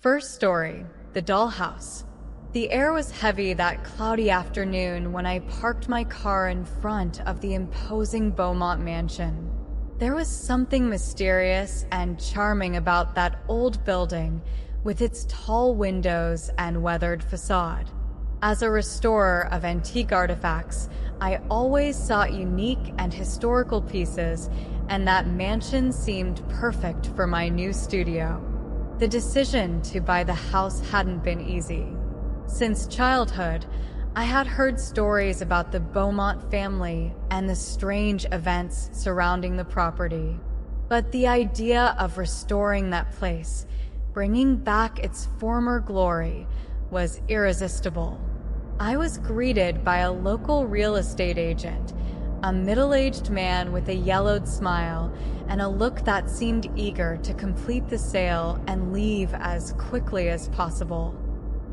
First story, the dollhouse. The air was heavy that cloudy afternoon when I parked my car in front of the imposing Beaumont mansion. There was something mysterious and charming about that old building with its tall windows and weathered facade. As a restorer of antique artifacts, I always sought unique and historical pieces, and that mansion seemed perfect for my new studio. The decision to buy the house hadn't been easy. Since childhood, I had heard stories about the Beaumont family and the strange events surrounding the property. But the idea of restoring that place, bringing back its former glory, was irresistible. I was greeted by a local real estate agent, a middle-aged man with a yellowed smile and a look that seemed eager to complete the sale and leave as quickly as possible.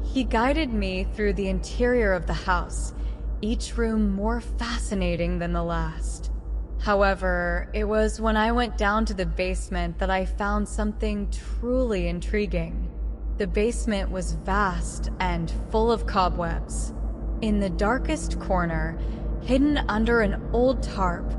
He guided me through the interior of the house, each room more fascinating than the last. However, it was when I went down to the basement that I found something truly intriguing. The basement was vast and full of cobwebs. In the darkest corner, hidden under an old tarp,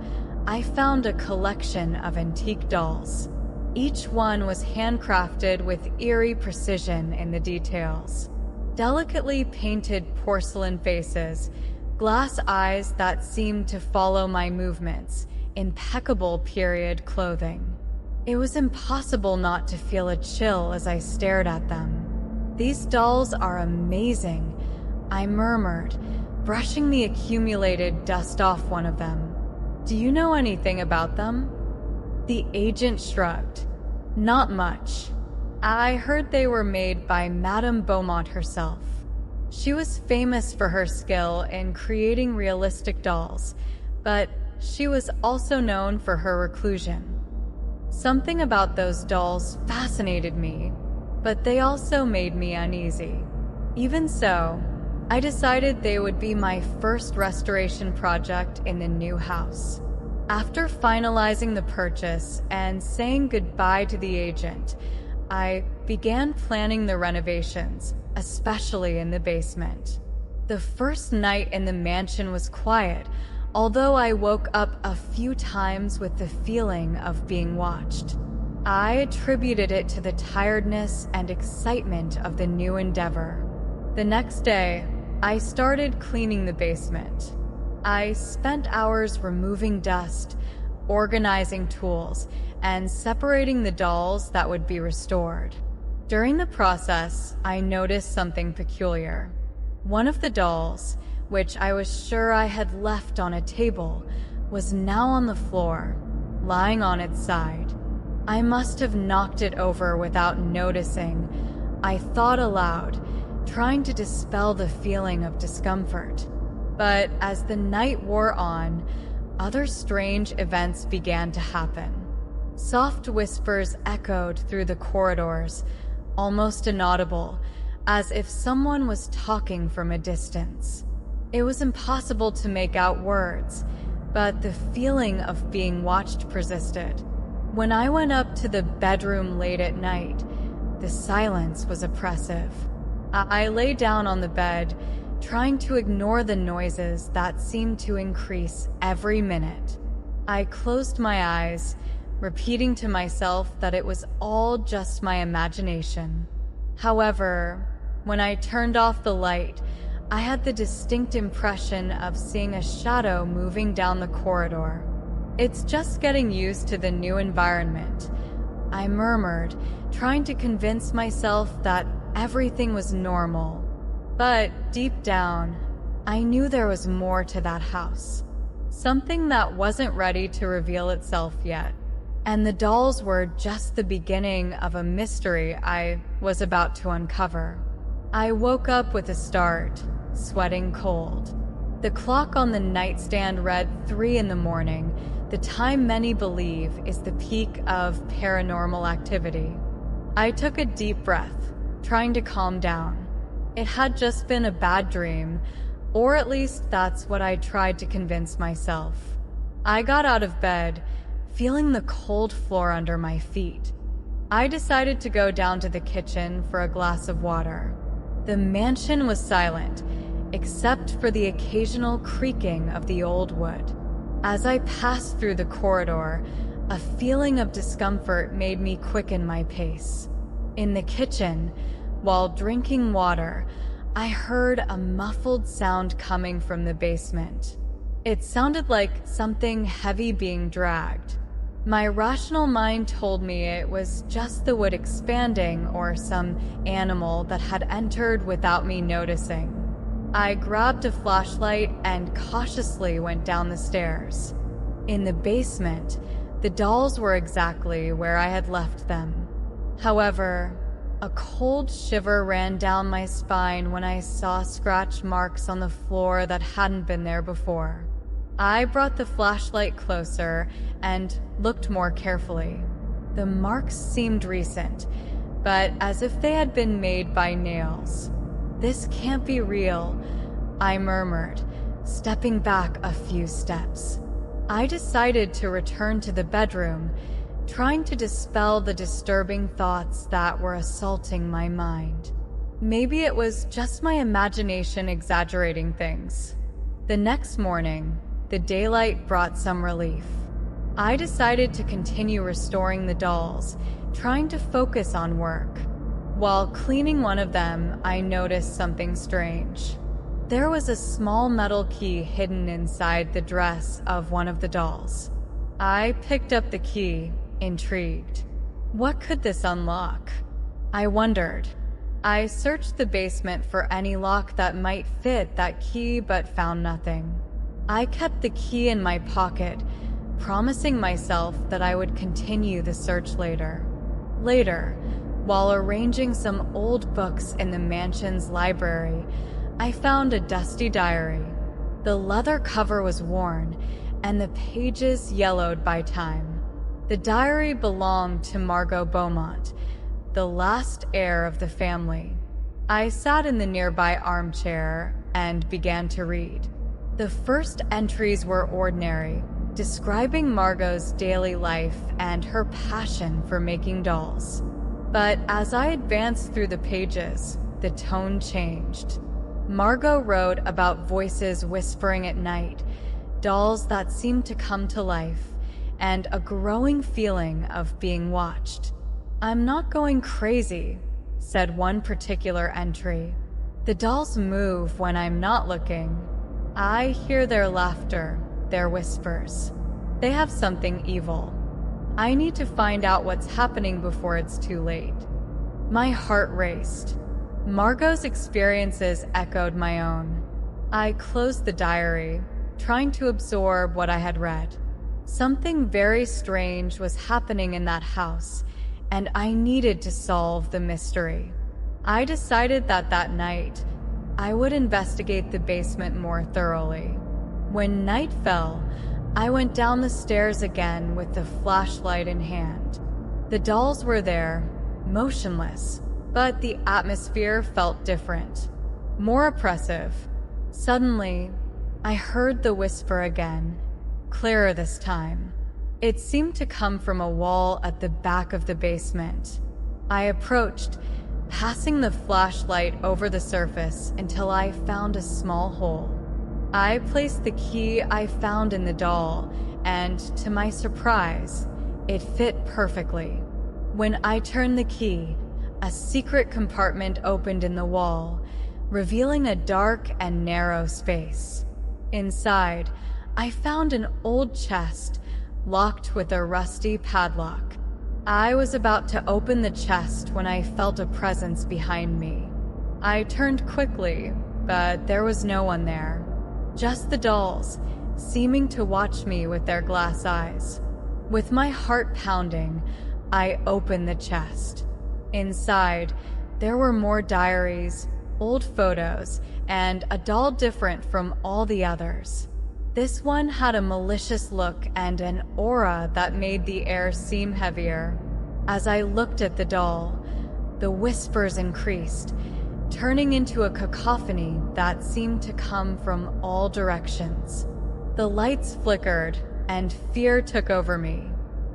I found a collection of antique dolls. Each one was handcrafted with eerie precision in the details. Delicately painted porcelain faces, glass eyes that seemed to follow my movements, impeccable period clothing. It was impossible not to feel a chill as I stared at them. "These dolls are amazing," I murmured, brushing the accumulated dust off one of them. "Do you know anything about them?" The agent shrugged. "Not much. I heard they were made by Madame Beaumont herself. She was famous for her skill in creating realistic dolls, but she was also known for her reclusion. Something about those dolls fascinated me, but they also made me uneasy. Even so, I decided they would be my first restoration project in the new house. After finalizing the purchase and saying goodbye to the agent, I began planning the renovations, especially in the basement. The first night in the mansion was quiet, although I woke up a few times with the feeling of being watched. I attributed it to the tiredness and excitement of the new endeavor. The next day, I started cleaning the basement. I spent hours removing dust, organizing tools, and separating the dolls that would be restored. During the process, I noticed something peculiar. One of the dolls, which I was sure I had left on a table, was now on the floor, lying on its side. I must have knocked it over without noticing, I thought aloud, trying to dispel the feeling of discomfort. But as the night wore on, other strange events began to happen. Soft whispers echoed through the corridors, almost inaudible, as if someone was talking from a distance. It was impossible to make out words, but the feeling of being watched persisted. When I went up to the bedroom late at night, the silence was oppressive. I lay down on the bed, trying to ignore the noises that seemed to increase every minute. I closed my eyes, repeating to myself that it was all just my imagination. However, when I turned off the light, I had the distinct impression of seeing a shadow moving down the corridor. "It's just getting used to the new environment," I murmured, trying to convince myself that everything was normal. But deep down, I knew there was more to that house. Something that wasn't ready to reveal itself yet. And the dolls were just the beginning of a mystery I was about to uncover. I woke up with a start, sweating cold. The clock on the nightstand read 3 in the morning, the time many believe is the peak of paranormal activity. I took a deep breath, trying to calm down. It had just been a bad dream, or at least that's what I tried to convince myself. I got out of bed, feeling the cold floor under my feet. I decided to go down to the kitchen for a glass of water. The mansion was silent, except for the occasional creaking of the old wood. As I passed through the corridor, a feeling of discomfort made me quicken my pace. In the kitchen, while drinking water, I heard a muffled sound coming from the basement. It sounded like something heavy being dragged. My rational mind told me it was just the wood expanding or some animal that had entered without me noticing. I grabbed a flashlight and cautiously went down the stairs. In the basement, the dolls were exactly where I had left them. However, a cold shiver ran down my spine when I saw scratch marks on the floor that hadn't been there before. I brought the flashlight closer and looked more carefully. The marks seemed recent, but as if they had been made by nails. "This can't be real," I murmured, stepping back a few steps. I decided to return to the bedroom, trying to dispel the disturbing thoughts that were assaulting my mind. Maybe it was just my imagination exaggerating things. The next morning, the daylight brought some relief. I decided to continue restoring the dolls, trying to focus on work. While cleaning one of them, I noticed something strange. There was a small metal key hidden inside the dress of one of the dolls. I picked up the key, intrigued. What could this unlock? I wondered. I searched the basement for any lock that might fit that key but found nothing. I kept the key in my pocket, promising myself that I would continue the search later. Later, while arranging some old books in the mansion's library, I found a dusty diary. The leather cover was worn, and the pages yellowed by time. The diary belonged to Margot Beaumont, the last heir of the family. I sat in the nearby armchair and began to read. The first entries were ordinary, describing Margot's daily life and her passion for making dolls. But as I advanced through the pages, the tone changed. Margot wrote about voices whispering at night, dolls that seemed to come to life, and a growing feeling of being watched. "I'm not going crazy," said one particular entry. "The dolls move when I'm not looking. I hear their laughter, their whispers. They have something evil. I need to find out what's happening before it's too late." My heart raced. Margot's experiences echoed my own. I closed the diary, trying to absorb what I had read. Something very strange was happening in that house, and I needed to solve the mystery. I decided that night, I would investigate the basement more thoroughly. When night fell, I went down the stairs again with the flashlight in hand. The dolls were there, motionless, but the atmosphere felt different, more oppressive. Suddenly, I heard the whisper again, clearer this time. It seemed to come from a wall at the back of the basement. I approached, passing the flashlight over the surface until I found a small hole. I placed the key I found in the doll, and to my surprise, it fit perfectly. When I turned the key, a secret compartment opened in the wall, revealing a dark and narrow space. Inside, I found an old chest, locked with a rusty padlock. I was about to open the chest when I felt a presence behind me. I turned quickly, but there was no one there. Just the dolls, seeming to watch me with their glass eyes. With my heart pounding, I opened the chest. Inside, there were more diaries, old photos, and a doll different from all the others. This one had a malicious look and an aura that made the air seem heavier. As I looked at the doll, the whispers increased, turning into a cacophony that seemed to come from all directions. The lights flickered, and fear took over me.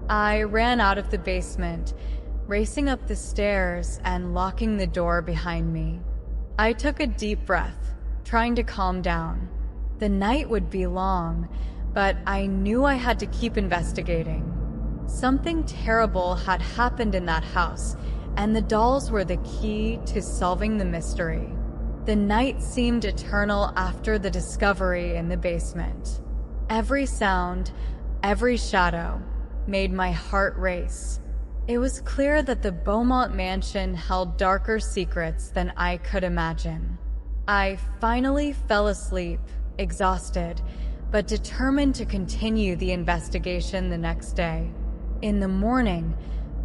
I ran out of the basement, racing up the stairs and locking the door behind me. I took a deep breath, trying to calm down. The night would be long, but I knew I had to keep investigating. Something terrible had happened in that house, and the dolls were the key to solving the mystery. The night seemed eternal after the discovery in the basement. Every sound, every shadow, made my heart race. It was clear that the Beaumont mansion held darker secrets than I could imagine. I finally fell asleep, exhausted, but determined to continue the investigation the next day. In the morning,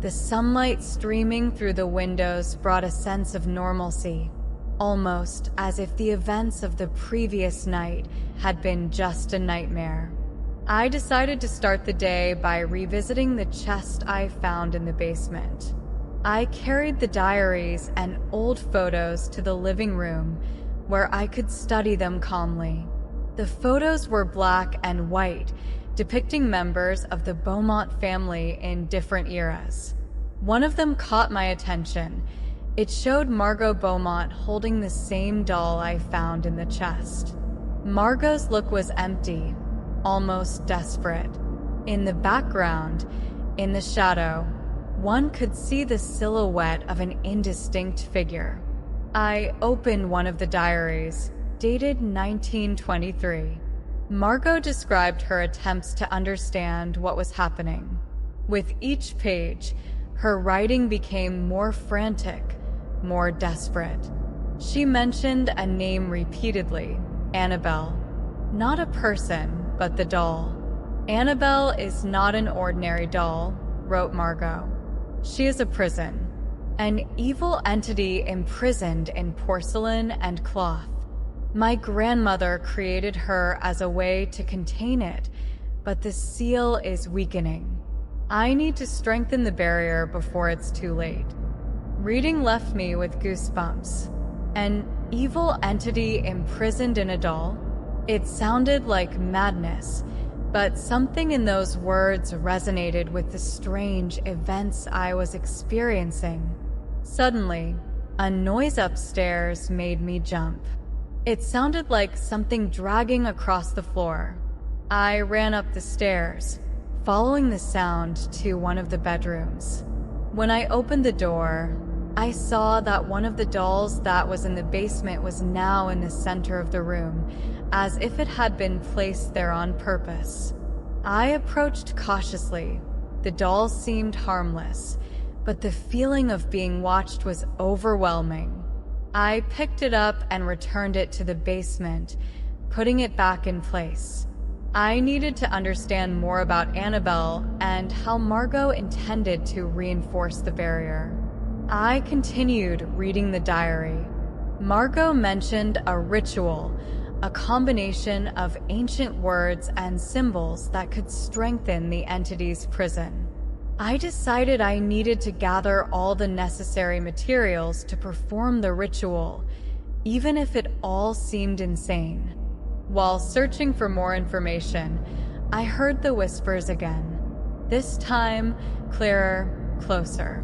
the sunlight streaming through the windows brought a sense of normalcy, almost as if the events of the previous night had been just a nightmare. I decided to start the day by revisiting the chest I found in the basement. I carried the diaries and old photos to the living room, where I could study them calmly. The photos were black and white, depicting members of the Beaumont family in different eras. One of them caught my attention. It showed Margot Beaumont holding the same doll I found in the chest. Margot's look was empty, almost desperate. In the background, in the shadow, one could see the silhouette of an indistinct figure. I opened one of the diaries, dated 1923. Margot described her attempts to understand what was happening. With each page, her writing became more frantic, more desperate. She mentioned a name repeatedly, Annabelle. Not a person, but the doll. Annabelle is not an ordinary doll, wrote Margot. She is a prison, an evil entity imprisoned in porcelain and cloth. My grandmother created her as a way to contain it, but the seal is weakening. I need to strengthen the barrier before it's too late. Reading left me with goosebumps. An evil entity imprisoned in a doll? It sounded like madness, but something in those words resonated with the strange events I was experiencing. Suddenly, a noise upstairs made me jump. It sounded like something dragging across the floor. I ran up the stairs, following the sound to one of the bedrooms. When I opened the door, I saw that one of the dolls that was in the basement was now in the center of the room, as if it had been placed there on purpose. I approached cautiously. The doll seemed harmless, but the feeling of being watched was overwhelming. I picked it up and returned it to the basement, putting it back in place. I needed to understand more about Annabelle and how Margot intended to reinforce the barrier. I continued reading the diary. Margot mentioned a ritual, a combination of ancient words and symbols that could strengthen the entity's prison. I decided I needed to gather all the necessary materials to perform the ritual, even if it all seemed insane. While searching for more information, I heard the whispers again. This time, clearer, closer.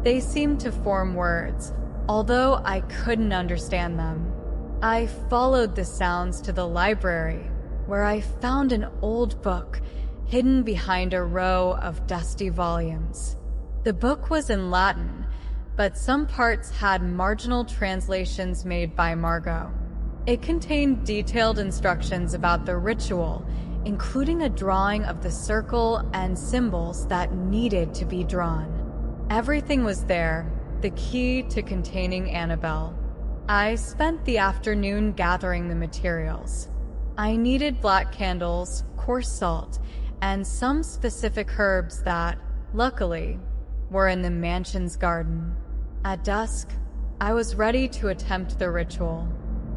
They seemed to form words, although I couldn't understand them. I followed the sounds to the library, where I found an old book hidden behind a row of dusty volumes. The book was in Latin, but some parts had marginal translations made by Margot. It contained detailed instructions about the ritual, including a drawing of the circle and symbols that needed to be drawn. Everything was there, the key to containing Annabelle. I spent the afternoon gathering the materials. I needed black candles, coarse salt, and some specific herbs that, luckily, were in the mansion's garden. At dusk, I was ready to attempt the ritual.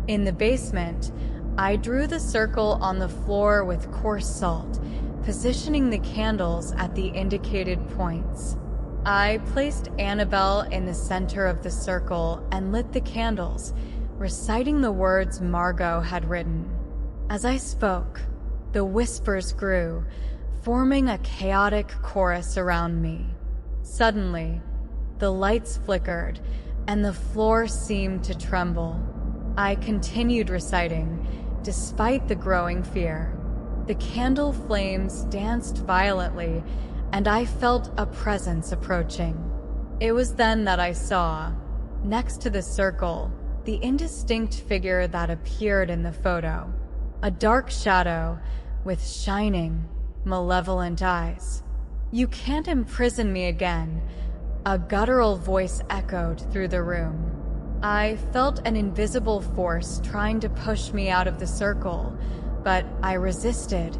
In the basement, I drew the circle on the floor with coarse salt, positioning the candles at the indicated points. I placed Annabelle in the center of the circle and lit the candles, reciting the words Margot had written. As I spoke, the whispers grew, forming a chaotic chorus around me. Suddenly, The lights flickered, and the floor seemed to tremble. I continued reciting, despite the growing fear. The candle flames danced violently, and I felt a presence approaching. It was then that I saw, next to the circle, the indistinct figure that appeared in the photo. A dark shadow with shining, malevolent eyes. "You can't imprison me again," a guttural voice echoed through the room. I felt an invisible force trying to push me out of the circle, but I resisted,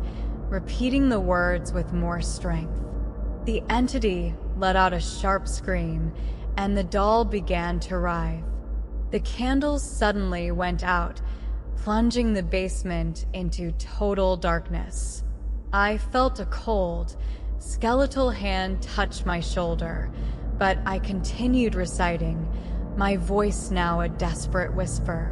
repeating the words with more strength. The entity let out a sharp scream, and the doll began to writhe. The candles suddenly went out, plunging the basement into total darkness. I felt a cold, skeletal hand touch my shoulder, but I continued reciting, my voice now a desperate whisper.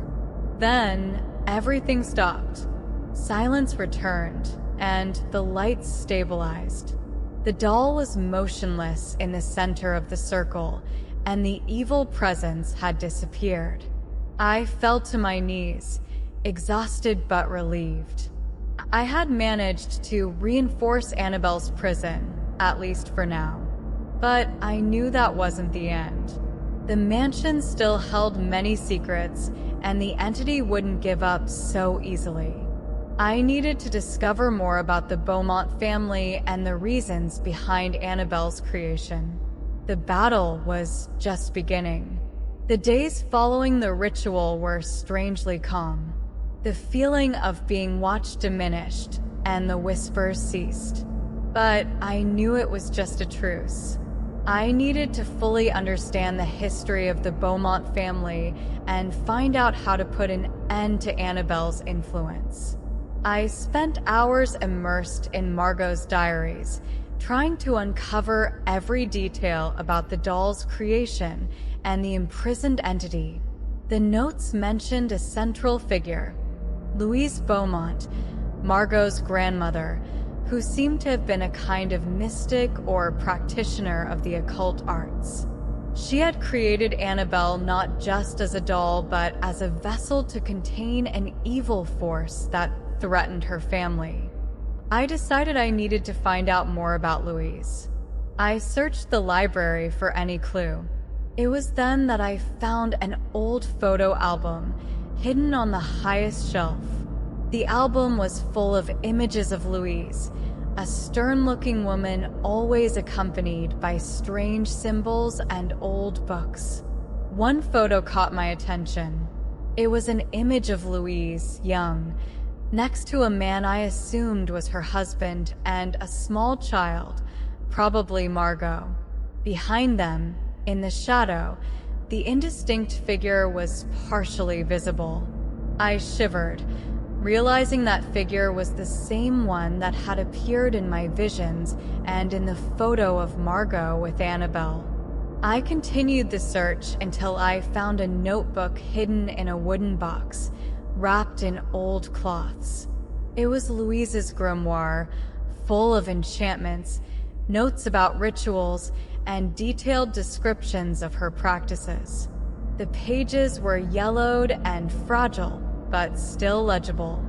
Then everything stopped. Silence returned, and the lights stabilized. The doll was motionless in the center of the circle, and the evil presence had disappeared. I fell to my knees, exhausted but relieved. I had managed to reinforce Annabelle's prison, at least for now. But I knew that wasn't the end. The mansion still held many secrets, and the entity wouldn't give up so easily. I needed to discover more about the Beaumont family and the reasons behind Annabelle's creation. The battle was just beginning. The days following the ritual were strangely calm. The feeling of being watched diminished, and the whispers ceased. But I knew it was just a truce. I needed to fully understand the history of the Beaumont family and find out how to put an end to Annabelle's influence. I spent hours immersed in Margot's diaries, trying to uncover every detail about the doll's creation and the imprisoned entity. The notes mentioned a central figure, Louise Beaumont, Margot's grandmother, who seemed to have been a kind of mystic or practitioner of the occult arts. She had created Annabelle not just as a doll, but as a vessel to contain an evil force that threatened her family. I decided I needed to find out more about Louise. I searched the library for any clue. It was then that I found an old photo album hidden on the highest shelf. The album was full of images of Louise, a stern-looking woman always accompanied by strange symbols and old books. One photo caught my attention. It was an image of Louise, young, next to a man I assumed was her husband and a small child, probably Margot. Behind them, in the shadow, the indistinct figure was partially visible. I shivered, realizing that figure was the same one that had appeared in my visions and in the photo of Margot with Annabelle. I continued the search until I found a notebook hidden in a wooden box, wrapped in old cloths. It was Louise's grimoire, full of enchantments, notes about rituals, and detailed descriptions of her practices. The pages were yellowed and fragile, but still legible.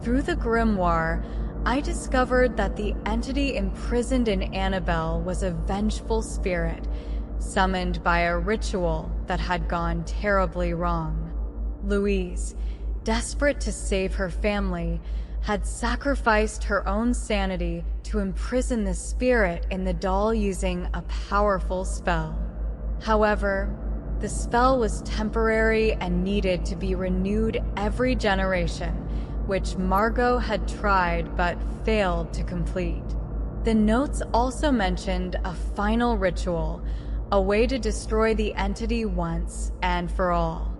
Through the grimoire, I discovered that the entity imprisoned in Annabelle was a vengeful spirit, summoned by a ritual that had gone terribly wrong. Louise, desperate to save her family, had sacrificed her own sanity to imprison the spirit in the doll using a powerful spell. However, the spell was temporary and needed to be renewed every generation, which Margot had tried but failed to complete. The notes also mentioned a final ritual, a way to destroy the entity once and for all.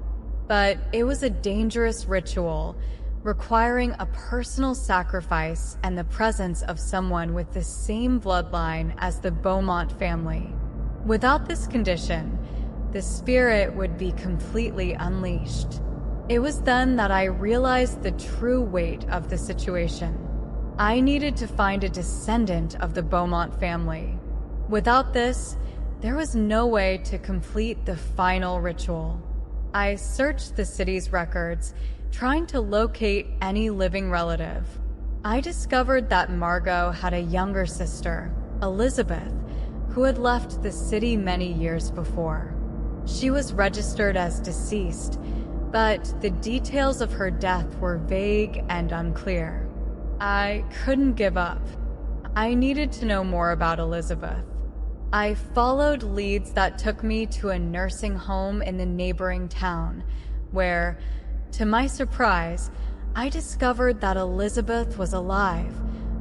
But it was a dangerous ritual, requiring a personal sacrifice and the presence of someone with the same bloodline as the Beaumont family. Without this condition, the spirit would be completely unleashed. It was then that I realized the true weight of the situation. I needed to find a descendant of the Beaumont family. Without this, there was no way to complete the final ritual. I searched the city's records, trying to locate any living relative. I discovered that Margot had a younger sister, Elizabeth, who had left the city many years before. She was registered as deceased, but the details of her death were vague and unclear. I couldn't give up. I needed to know more about Elizabeth. I followed leads that took me to a nursing home in the neighboring town, where, to my surprise, I discovered that Elizabeth was alive,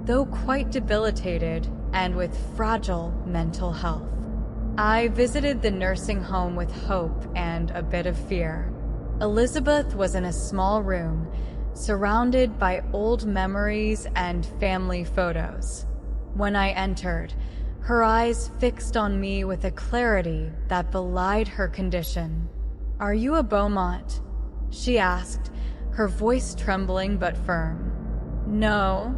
though quite debilitated and with fragile mental health. I visited the nursing home with hope and a bit of fear. Elizabeth was in a small room, surrounded by old memories and family photos. When I entered, her eyes fixed on me with a clarity that belied her condition. "Are you a Beaumont?" she asked, her voice trembling but firm. "No,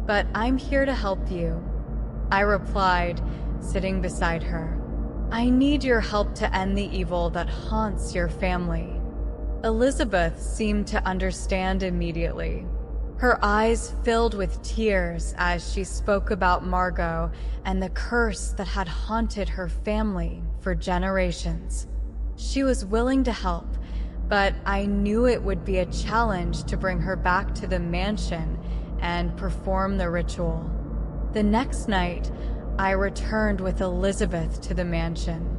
but I'm here to help you," I replied, sitting beside her. "I need your help to end the evil that haunts your family." Elizabeth seemed to understand immediately. Her eyes filled with tears as she spoke about Margot and the curse that had haunted her family for generations. She was willing to help, but I knew it would be a challenge to bring her back to the mansion and perform the ritual. The next night, I returned with Elizabeth to the mansion.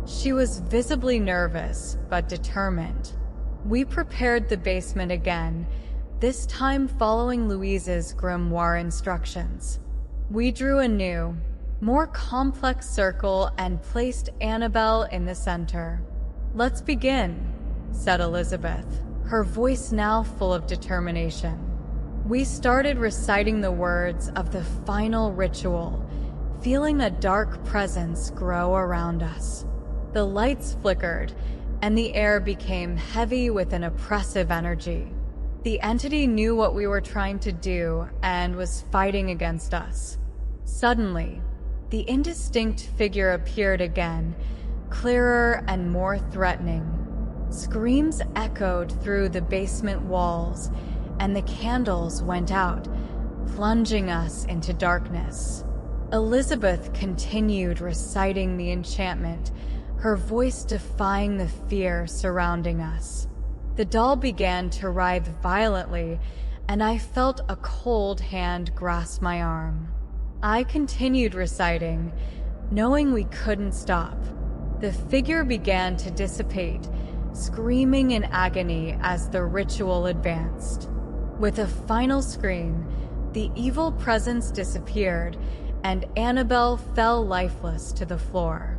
She was visibly nervous but determined. We prepared the basement again, this time following Louise's grimoire instructions. We drew a new, more complex circle and placed Annabelle in the center. "Let's begin," said Elizabeth, her voice now full of determination. We started reciting the words of the final ritual, feeling a dark presence grow around us. The lights flickered, and the air became heavy with an oppressive energy. The entity knew what we were trying to do and was fighting against us. Suddenly, the indistinct figure appeared again, clearer and more threatening. Screams echoed through the basement walls, and the candles went out, plunging us into darkness. Elizabeth continued reciting the enchantment, her voice defying the fear surrounding us. The doll began to writhe violently, and I felt a cold hand grasp my arm. I continued reciting, knowing we couldn't stop. The figure began to dissipate, screaming in agony as the ritual advanced. With a final scream, the evil presence disappeared, and Annabelle fell lifeless to the floor.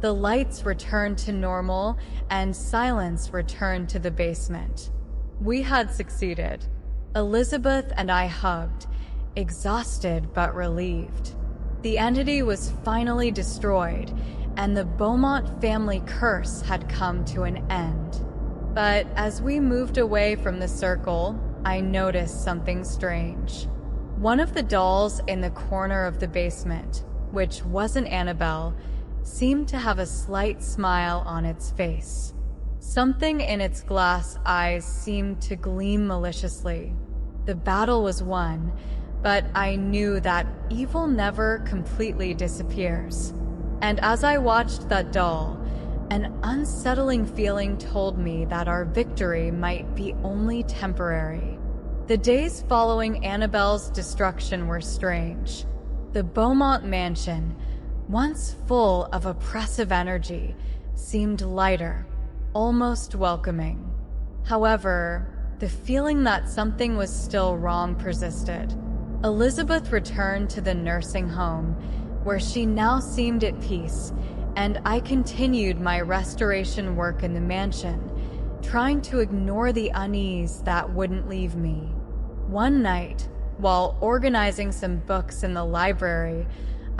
The lights returned to normal, and silence returned to the basement. We had succeeded. Elizabeth and I hugged, exhausted but relieved. The entity was finally destroyed, and the Beaumont family curse had come to an end. But as we moved away from the circle, I noticed something strange. One of the dolls in the corner of the basement, which wasn't Annabelle, seemed to have a slight smile on its face. Something in its glass eyes seemed to gleam maliciously. The battle was won, but I knew that evil never completely disappears. And as I watched that doll, an unsettling feeling told me that our victory might be only temporary. The days following Annabelle's destruction were strange. The Beaumont mansion, once full of oppressive energy, seemed lighter, almost welcoming. However, the feeling that something was still wrong persisted. Elizabeth returned to the nursing home, where she now seemed at peace, and I continued my restoration work in the mansion, trying to ignore the unease that wouldn't leave me. One night, while organizing some books in the library,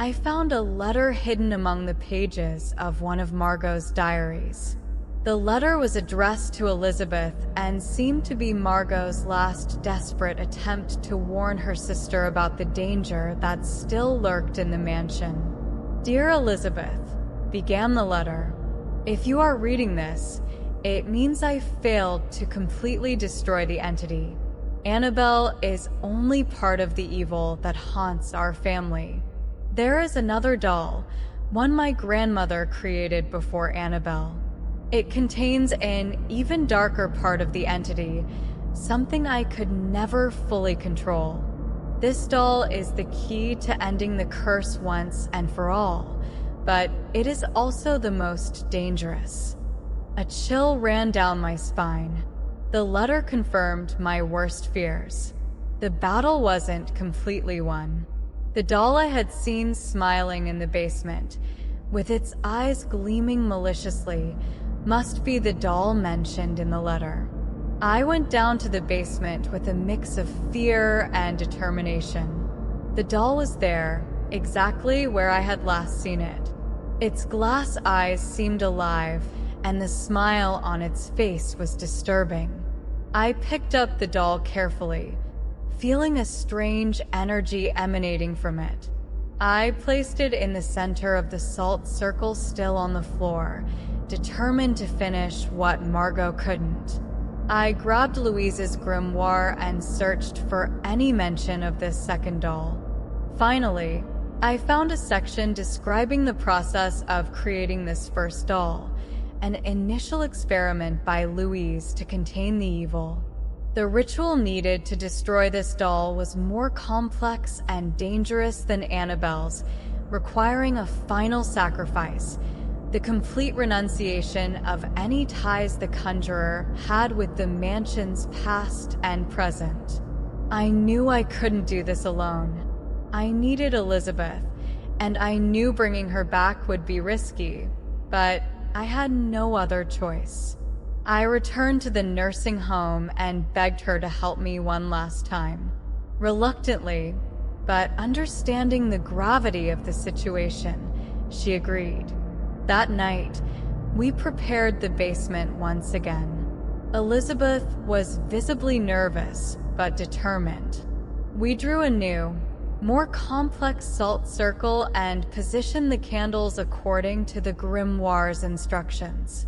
I found a letter hidden among the pages of one of Margot's diaries. The letter was addressed to Elizabeth and seemed to be Margot's last desperate attempt to warn her sister about the danger that still lurked in the mansion. "Dear Elizabeth, began the letter. If you are reading this, it means I failed to completely destroy the entity. Annabelle is only part of the evil that haunts our family. There is another doll, one my grandmother created before Annabelle. It contains an even darker part of the entity, something I could never fully control. This doll is the key to ending the curse once and for all, but it is also the most dangerous. A chill ran down my spine. The letter confirmed my worst fears. The battle wasn't completely won. The doll I had seen smiling in the basement, with its eyes gleaming maliciously, must be the doll mentioned in the letter. I went down to the basement with a mix of fear and determination. The doll was there, exactly where I had last seen it. Its glass eyes seemed alive, and the smile on its face was disturbing. I picked up the doll carefully, feeling a strange energy emanating from it. I placed it in the center of the salt circle still on the floor, determined to finish what Margot couldn't. I grabbed Louise's grimoire and searched for any mention of this second doll. Finally, I found a section describing the process of creating this first doll, an initial experiment by Louise to contain the evil. The ritual needed to destroy this doll was more complex and dangerous than Annabelle's, requiring a final sacrifice, the complete renunciation of any ties the conjurer had with the mansion's past and present. I knew I couldn't do this alone. I needed Elizabeth, and I knew bringing her back would be risky, but I had no other choice. I returned to the nursing home and begged her to help me one last time. Reluctantly, but understanding the gravity of the situation, she agreed. That night, we prepared the basement once again. Elizabeth was visibly nervous, but determined. We drew a new, more complex salt circle and positioned the candles according to the grimoire's instructions.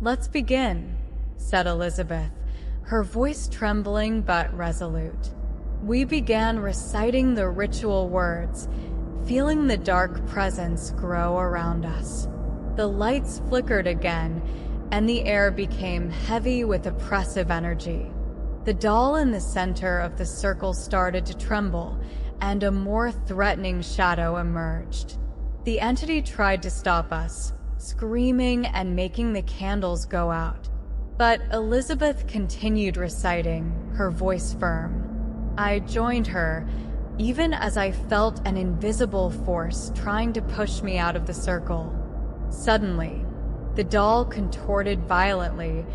"Let's begin," said Elizabeth, her voice trembling but resolute. We began reciting the ritual words, feeling the dark presence grow around us. The lights flickered again, and the air became heavy with oppressive energy. The doll in the center of the circle started to tremble, and a more threatening shadow emerged. The entity tried to stop us, screaming and making the candles go out. But Elizabeth continued reciting, her voice firm. I joined her, even as I felt an invisible force trying to push me out of the circle. Suddenly, the doll contorted violently,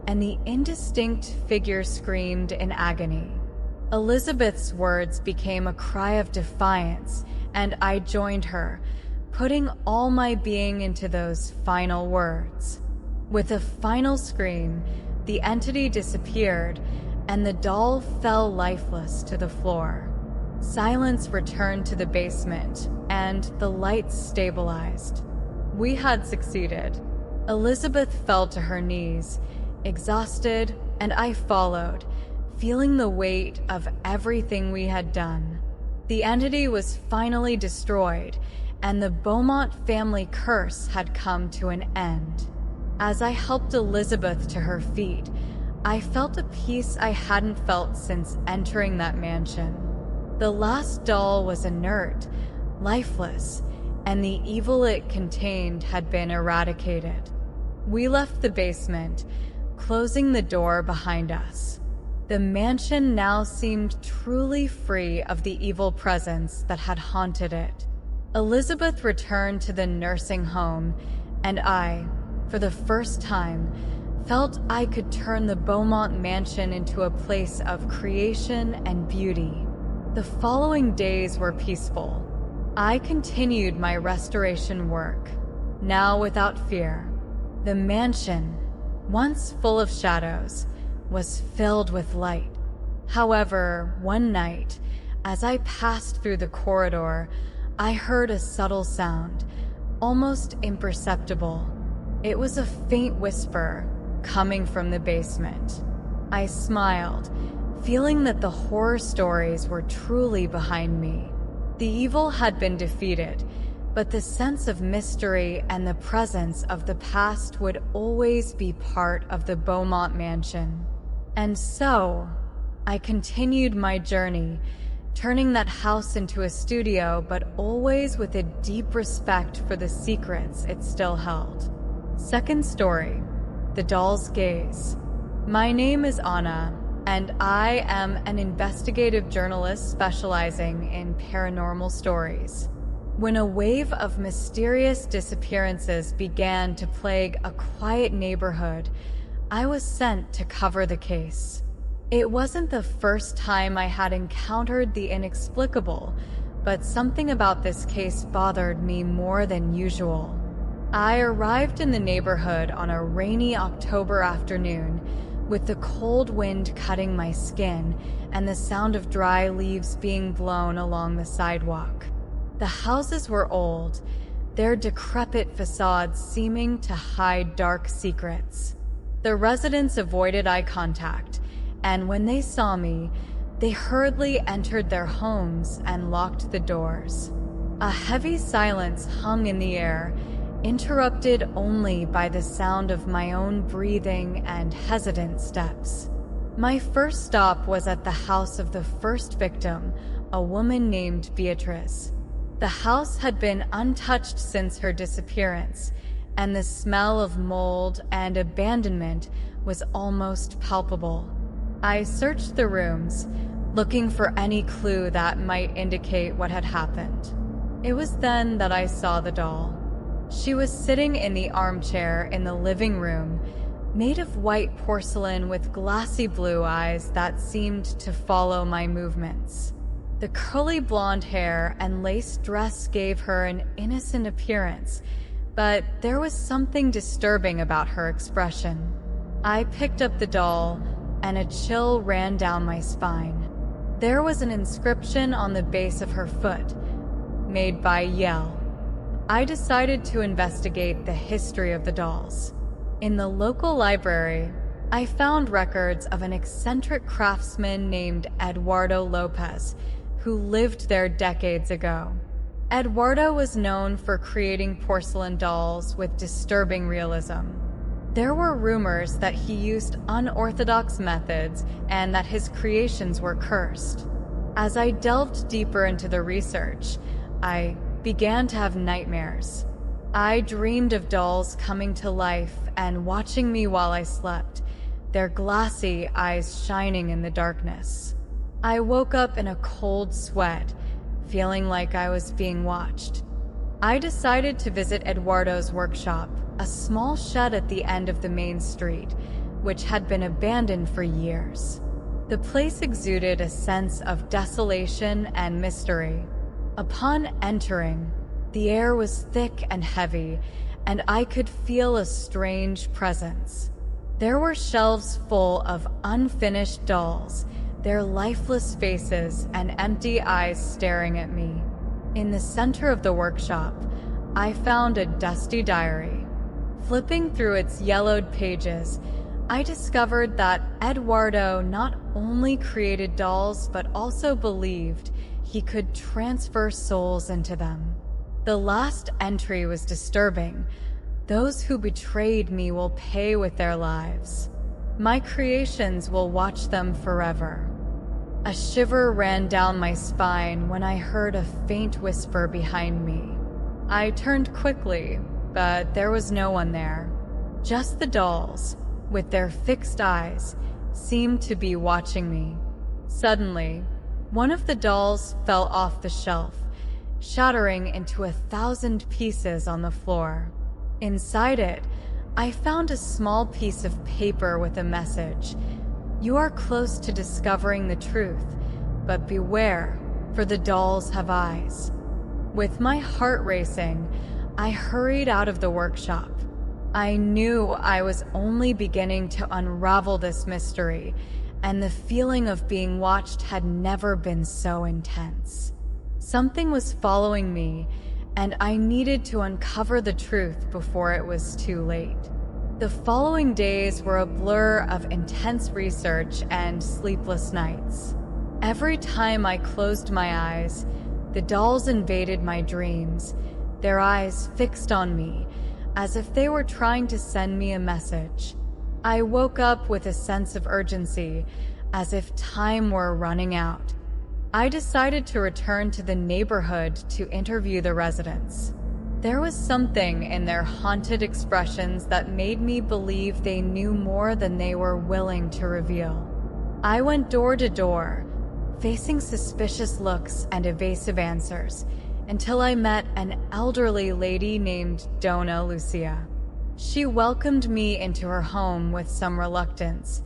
and the indistinct figure screamed in agony. Elizabeth's words became a cry of defiance, and I joined her, putting all my being into those final words. With a final scream, the entity disappeared, and the doll fell lifeless to the floor. Silence returned to the basement, and the lights stabilized. We had succeeded. Elizabeth fell to her knees, exhausted, and I followed, feeling the weight of everything we had done. The entity was finally destroyed, and the Beaumont family curse had come to an end. As I helped Elizabeth to her feet, I felt a peace I hadn't felt since entering that mansion. The last doll was inert, lifeless, and the evil it contained had been eradicated. We left the basement, closing the door behind us. The mansion now seemed truly free of the evil presence that had haunted it. Elizabeth returned to the nursing home, and I, for the first time, felt I could turn the Beaumont mansion into a place of creation and beauty. The following days were peaceful. I continued my restoration work, now without fear. The mansion, once full of shadows, was filled with light. However, one night, as I passed through the corridor, I heard a subtle sound, almost imperceptible. It was a faint whisper coming from the basement. I smiled, feeling that the horror stories were truly behind me. The evil had been defeated, but the sense of mystery and the presence of the past would always be part of the Beaumont mansion. And so, I continued my journey, turning that house into a studio, but always with a deep respect for the secrets it still held. Second story, The Doll's Gaze. My name is Anna, and I am an investigative journalist specializing in paranormal stories. When a wave of mysterious disappearances began to plague a quiet neighborhood, I was sent to cover the case. It wasn't the first time I had encountered the inexplicable, but something about this case bothered me more than usual. I arrived in the neighborhood on a rainy October afternoon, with the cold wind cutting my skin and the sound of dry leaves being blown along the sidewalk. The houses were old, their decrepit facades seeming to hide dark secrets. The residents avoided eye contact, and when they saw me, they hurriedly entered their homes and locked the doors. A heavy silence hung in the air, interrupted only by the sound of my own breathing and hesitant steps. My first stop was at the house of the first victim, a woman named Beatrice. The house had been untouched since her disappearance, and the smell of mold and abandonment was almost palpable. I searched the rooms, looking for any clue that might indicate what had happened. It was then that I saw the doll. She was sitting in the armchair in the living room, made of white porcelain with glassy blue eyes that seemed to follow my movements. The curly blonde hair and lace dress gave her an innocent appearance, but there was something disturbing about her expression. I picked up the doll, and a chill ran down my spine. There was an inscription on the base of her foot, made by Yell. I decided to investigate the history of the dolls. In the local library, I found records of an eccentric craftsman named Eduardo Lopez, who lived there decades ago. Eduardo was known for creating porcelain dolls with disturbing realism. There were rumors that he used unorthodox methods and that his creations were cursed. As I delved deeper into the research, I began to have nightmares. I dreamed of dolls coming to life and watching me while I slept, their glassy eyes shining in the darkness. I woke up in a cold sweat, feeling like I was being watched. I decided to visit Eduardo's workshop, a small shed at the end of the main street, which had been abandoned for years. The place exuded a sense of desolation and mystery. Upon entering, the air was thick and heavy, and I could feel a strange presence. There were shelves full of unfinished dolls, their lifeless faces and empty eyes staring at me. In the center of the workshop, I found a dusty diary. Flipping through its yellowed pages, I discovered that Eduardo not only created dolls but also believed he could transfer souls into them. The last entry was disturbing. Those who betrayed me will pay with their lives. My creations will watch them forever. A shiver ran down my spine when I heard a faint whisper behind me. I turned quickly, but there was no one there. Just the dolls, with their fixed eyes, seemed to be watching me. Suddenly, one of the dolls fell off the shelf, shattering into 1,000 pieces on the floor. Inside it, I found a small piece of paper with a message. You are close to discovering the truth, but beware, for the dolls have eyes. With my heart racing, I hurried out of the workshop. I knew I was only beginning to unravel this mystery, and the feeling of being watched had never been so intense. Something was following me, and I needed to uncover the truth before it was too late. The following days were a blur of intense research and sleepless nights. Every time I closed my eyes, the dolls invaded my dreams, their eyes fixed on me, as if they were trying to send me a message. I woke up with a sense of urgency, as if time were running out. I decided to return to the neighborhood to interview the residents. There was something in their haunted expressions that made me believe they knew more than they were willing to reveal. I went door to door, facing suspicious looks and evasive answers, until I met an elderly lady named Donna Lucia. She welcomed me into her home with some reluctance,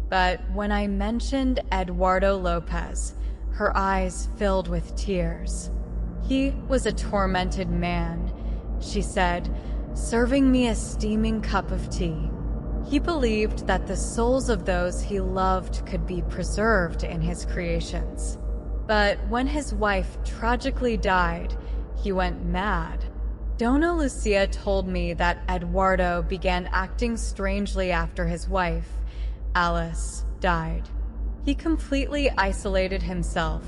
but when I mentioned Eduardo Lopez, her eyes filled with tears. He was a tormented man, she said, serving me a steaming cup of tea. He believed that the souls of those he loved could be preserved in his creations. But when his wife tragically died, he went mad. Donna Lucia told me that Eduardo began acting strangely after his wife, Alice, died. He completely isolated himself,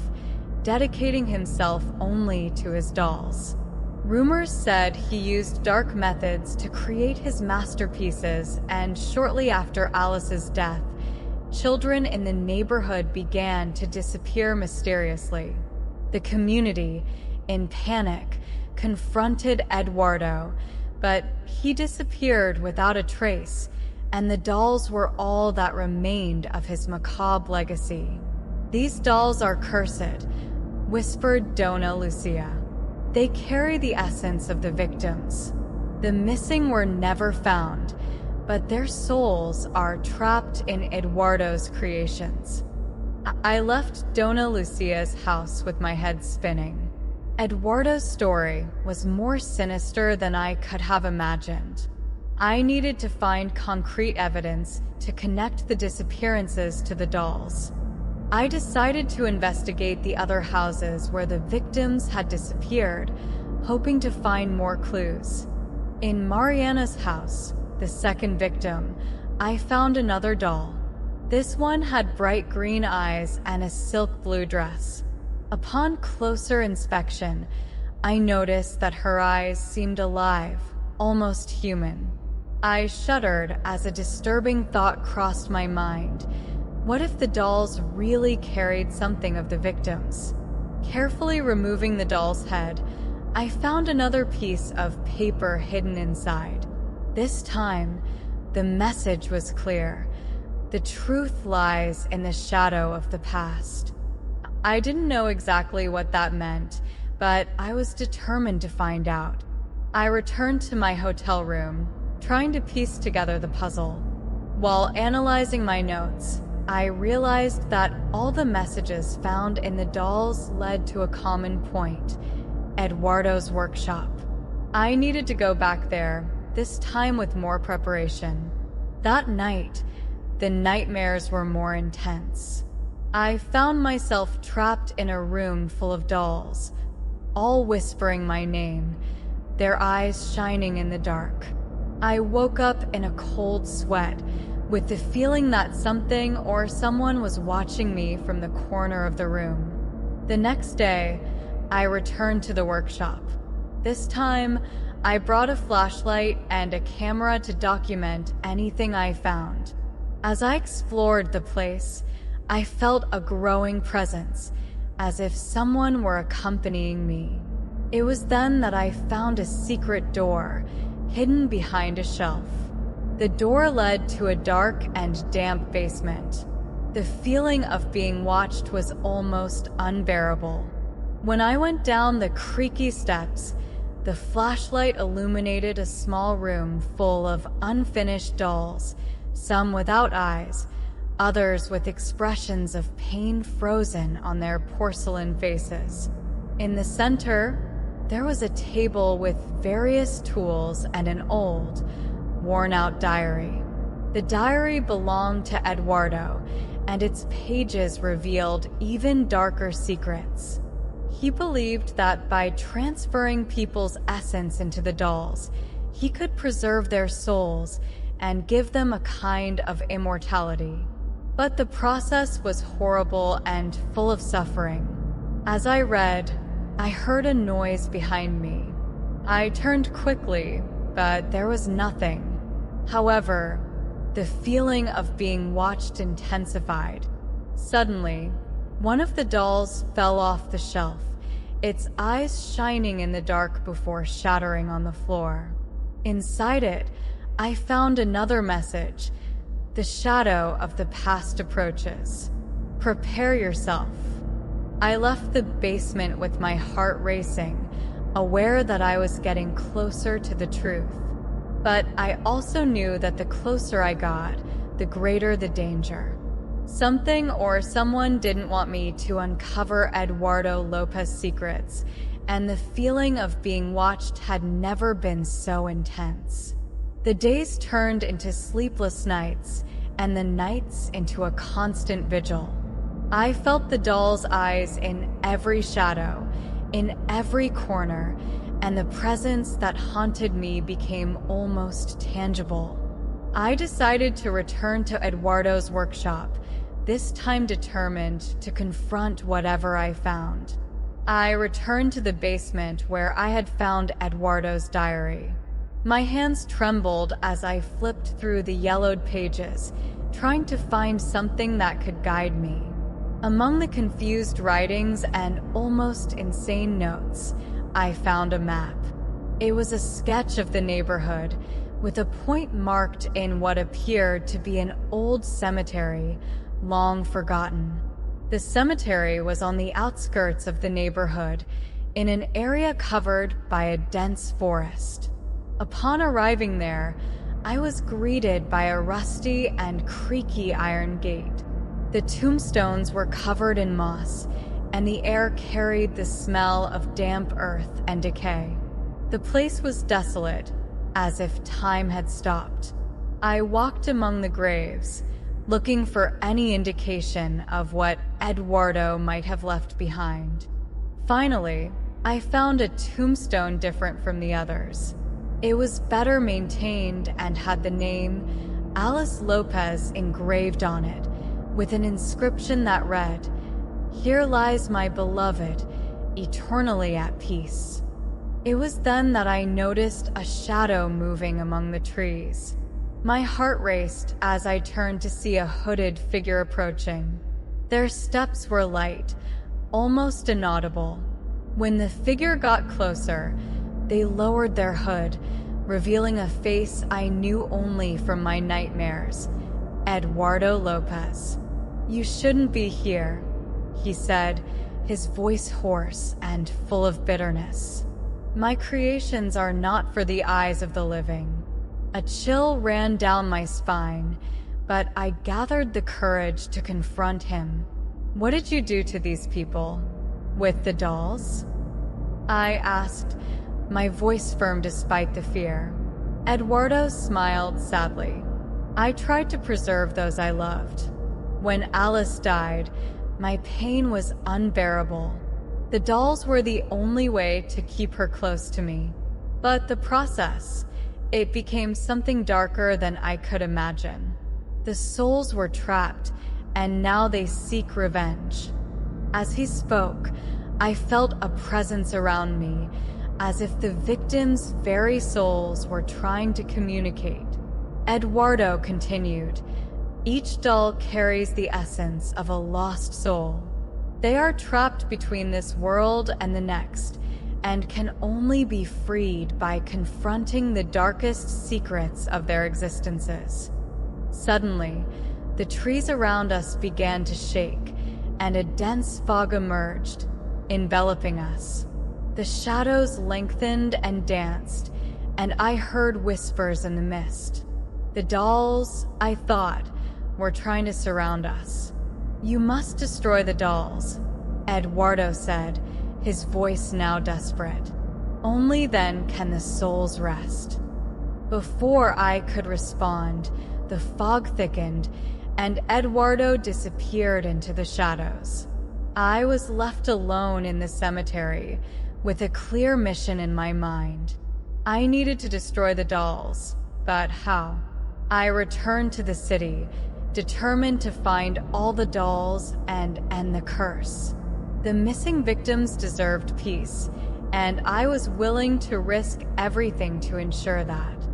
dedicating himself only to his dolls. Rumors said he used dark methods to create his masterpieces, and shortly after Alice's death, children in the neighborhood began to disappear mysteriously. The community, in panic, confronted Eduardo, but he disappeared without a trace, and the dolls were all that remained of his macabre legacy. "These dolls are cursed," whispered Donna Lucia. "They carry the essence of the victims. The missing were never found, but their souls are trapped in Eduardo's creations." I left Donna Lucia's house with my head spinning. Eduardo's story was more sinister than I could have imagined. I needed to find concrete evidence to connect the disappearances to the dolls. I decided to investigate the other houses where the victims had disappeared, hoping to find more clues. In Mariana's house, the second victim, I found another doll. This one had bright green eyes and a silk blue dress. Upon closer inspection, I noticed that her eyes seemed alive, almost human. I shuddered as a disturbing thought crossed my mind. What if the dolls really carried something of the victims? Carefully removing the doll's head, I found another piece of paper hidden inside. This time, the message was clear. The truth lies in the shadow of the past. I didn't know exactly what that meant, but I was determined to find out. I returned to my hotel room, trying to piece together the puzzle. While analyzing my notes, I realized that all the messages found in the dolls led to a common point: Eduardo's workshop. I needed to go back there, this time with more preparation. That night, the nightmares were more intense. I found myself trapped in a room full of dolls, all whispering my name, their eyes shining in the dark. I woke up in a cold sweat, with the feeling that something or someone was watching me from the corner of the room. The next day, I returned to the workshop. This time, I brought a flashlight and a camera to document anything I found. As I explored the place, I felt a growing presence, as if someone were accompanying me. It was then that I found a secret door, hidden behind a shelf. The door led to a dark and damp basement. The feeling of being watched was almost unbearable. When I went down the creaky steps, the flashlight illuminated a small room full of unfinished dolls, some without eyes, others with expressions of pain frozen on their porcelain faces. In the center, there was a table with various tools and an old, worn-out diary. The diary belonged to Eduardo, and its pages revealed even darker secrets. He believed that by transferring people's essence into the dolls, he could preserve their souls and give them a kind of immortality. But the process was horrible and full of suffering. As I read, I heard a noise behind me. I turned quickly, but there was nothing. However, the feeling of being watched intensified. Suddenly, one of the dolls fell off the shelf, its eyes shining in the dark before shattering on the floor. Inside it, I found another message. The shadow of the past approaches. Prepare yourself. I left the basement with my heart racing, aware that I was getting closer to the truth. But I also knew that the closer I got, the greater the danger. Something or someone didn't want me to uncover Eduardo Lopez's secrets, and the feeling of being watched had never been so intense. The days turned into sleepless nights, and the nights into a constant vigil. I felt the doll's eyes in every shadow, in every corner, and the presence that haunted me became almost tangible. I decided to return to Eduardo's workshop, this time determined to confront whatever I found. I returned to the basement where I had found Eduardo's diary. My hands trembled as I flipped through the yellowed pages, trying to find something that could guide me. Among the confused writings and almost insane notes, I found a map. It was a sketch of the neighborhood, with a point marked in what appeared to be an old cemetery, long forgotten. The cemetery was on the outskirts of the neighborhood, in an area covered by a dense forest. Upon arriving there, I was greeted by a rusty and creaky iron gate. The tombstones were covered in moss, and the air carried the smell of damp earth and decay. The place was desolate, as if time had stopped. I walked among the graves, looking for any indication of what Eduardo might have left behind. Finally, I found a tombstone different from the others. It was better maintained and had the name Alice Lopez engraved on it, with an inscription that read, "Here lies my beloved, eternally at peace." It was then that I noticed a shadow moving among the trees. My heart raced as I turned to see a hooded figure approaching. Their steps were light, almost inaudible. When the figure got closer, they lowered their hood, revealing a face I knew only from my nightmares. Eduardo Lopez. "You shouldn't be here," he said, his voice hoarse and full of bitterness. "My creations are not for the eyes of the living." A chill ran down my spine, but I gathered the courage to confront him. "What did you do to these people? With the dolls?" I asked, my voice firm despite the fear. Eduardo smiled sadly. "I tried to preserve those I loved. When Alice died, my pain was unbearable. The dolls were the only way to keep her close to me. But the process, it became something darker than I could imagine. The souls were trapped, and now they seek revenge." As he spoke, I felt a presence around me, as if the victims' very souls were trying to communicate. Eduardo continued, "Each doll carries the essence of a lost soul. They are trapped between this world and the next, and can only be freed by confronting the darkest secrets of their existences." Suddenly, the trees around us began to shake, and a dense fog emerged, enveloping us. The shadows lengthened and danced, and I heard whispers in the mist. The dolls, I thought, were trying to surround us. "You must destroy the dolls," Eduardo said, his voice now desperate. "Only then can the souls rest." Before I could respond, the fog thickened, and Eduardo disappeared into the shadows. I was left alone in the cemetery with a clear mission in my mind. I needed to destroy the dolls, but how? I returned to the city, determined to find all the dolls and end the curse. The missing victims deserved peace, and I was willing to risk everything to ensure that.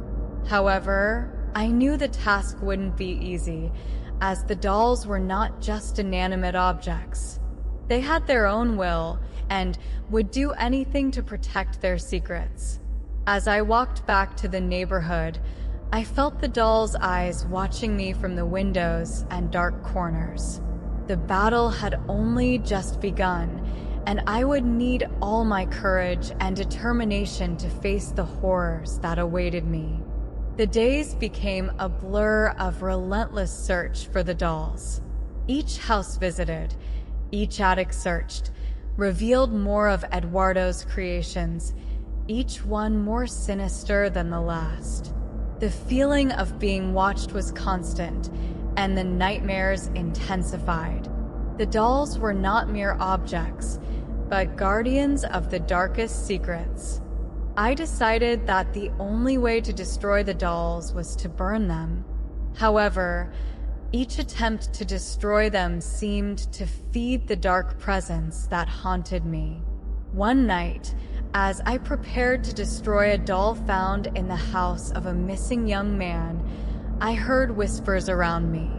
However, I knew the task wouldn't be easy, as the dolls were not just inanimate objects. They had their own will and would do anything to protect their secrets. As I walked back to the neighborhood, I felt the dolls' eyes watching me from the windows and dark corners. The battle had only just begun, and I would need all my courage and determination to face the horrors that awaited me. The days became a blur of relentless search for the dolls. Each house visited, each attic searched, revealed more of Eduardo's creations, each one more sinister than the last. The feeling of being watched was constant, and the nightmares intensified. The dolls were not mere objects, but guardians of the darkest secrets. I decided that the only way to destroy the dolls was to burn them. However, each attempt to destroy them seemed to feed the dark presence that haunted me. One night, as I prepared to destroy a doll found in the house of a missing young man, I heard whispers around me.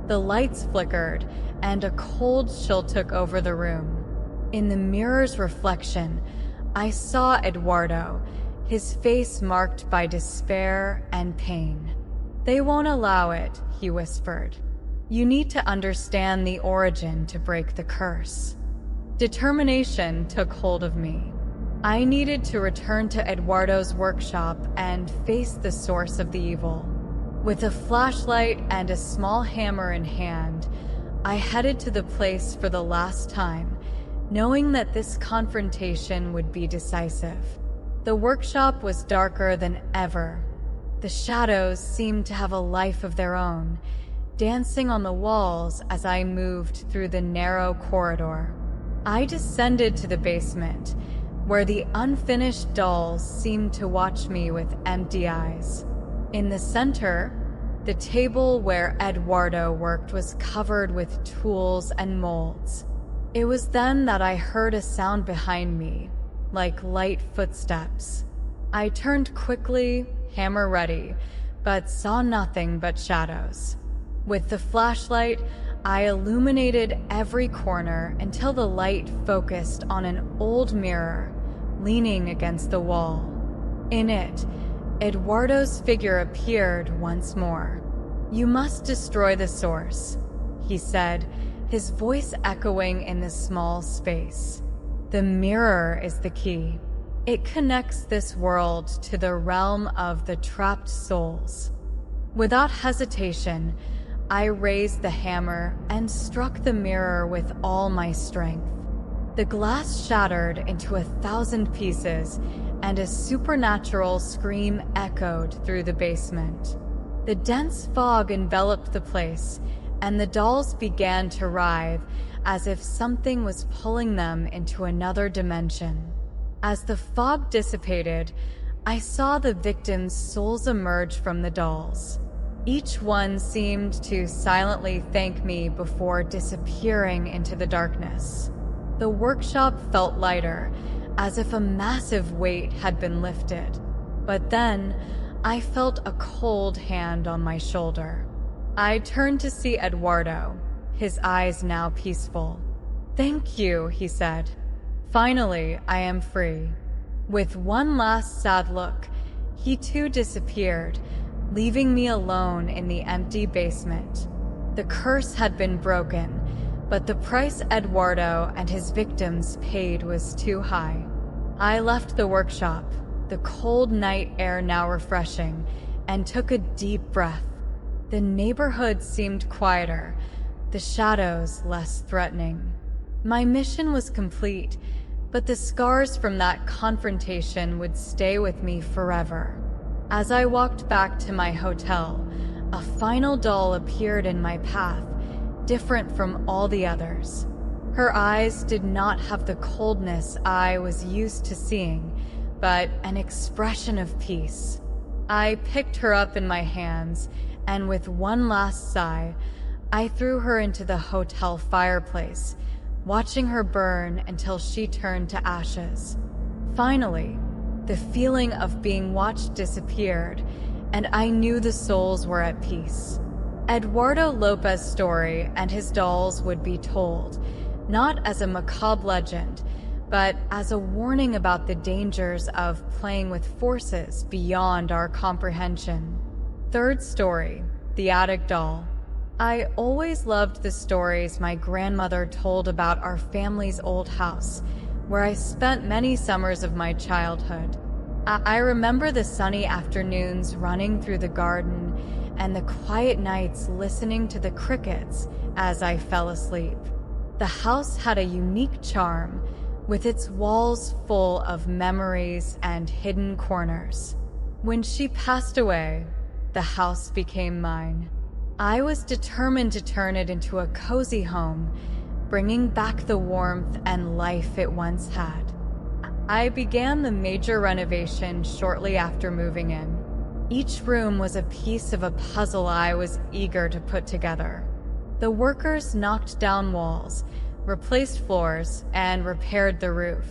The lights flickered, and a cold chill took over the room. In the mirror's reflection, I saw Eduardo, his face marked by despair and pain. "They won't allow it," he whispered. "You need to understand the origin to break the curse." Determination took hold of me. I needed to return to Eduardo's workshop and face the source of the evil. With a flashlight and a small hammer in hand, I headed to the place for the last time, knowing that this confrontation would be decisive. The workshop was darker than ever. The shadows seemed to have a life of their own, dancing on the walls as I moved through the narrow corridor. I descended to the basement, where the unfinished dolls seemed to watch me with empty eyes. In the center, the table where Eduardo worked was covered with tools and molds. It was then that I heard a sound behind me, like light footsteps. I turned quickly, hammer ready, but saw nothing but shadows. With the flashlight, I illuminated every corner until the light focused on an old mirror leaning against the wall. In it, Eduardo's figure appeared once more. "You must destroy the source," he said, his voice echoing in the small space. "The mirror is the key. It connects this world to the realm of the trapped souls." Without hesitation, I raised the hammer and struck the mirror with all my strength. The glass shattered into 1,000 pieces, and a supernatural scream echoed through the basement. The dense fog enveloped the place, and the dolls began to writhe as if something was pulling them into another dimension. As the fog dissipated, I saw the victims' souls emerge from the dolls. Each one seemed to silently thank me before disappearing into the darkness. The workshop felt lighter, as if a massive weight had been lifted. But then, I felt a cold hand on my shoulder. I turned to see Eduardo, his eyes now peaceful. "Thank you," he said. "Finally, I am free." With one last sad look, he too disappeared, leaving me alone in the empty basement. The curse had been broken, but the price Eduardo and his victims paid was too high. I left the workshop, the cold night air now refreshing, and took a deep breath. The neighborhood seemed quieter, the shadows less threatening. My mission was complete, but the scars from that confrontation would stay with me forever. As I walked back to my hotel, a final doll appeared in my path, different from all the others. Her eyes did not have the coldness I was used to seeing, but an expression of peace. I picked her up in my hands, and with one last sigh, I threw her into the hotel fireplace, watching her burn until she turned to ashes. Finally, the feeling of being watched disappeared, and I knew the souls were at peace. Eduardo Lopez's story and his dolls would be told, not as a macabre legend, but as a warning about the dangers of playing with forces beyond our comprehension. Third story, the attic doll. I always loved the stories my grandmother told about our family's old house, where I spent many summers of my childhood. I remember the sunny afternoons running through the garden and the quiet nights listening to the crickets as I fell asleep. The house had a unique charm, with its walls full of memories and hidden corners. When she passed away, the house became mine. I was determined to turn it into a cozy home, bringing back the warmth and life it once had. I began the major renovation shortly after moving in. Each room was a piece of a puzzle I was eager to put together. The workers knocked down walls, replaced floors, and repaired the roof.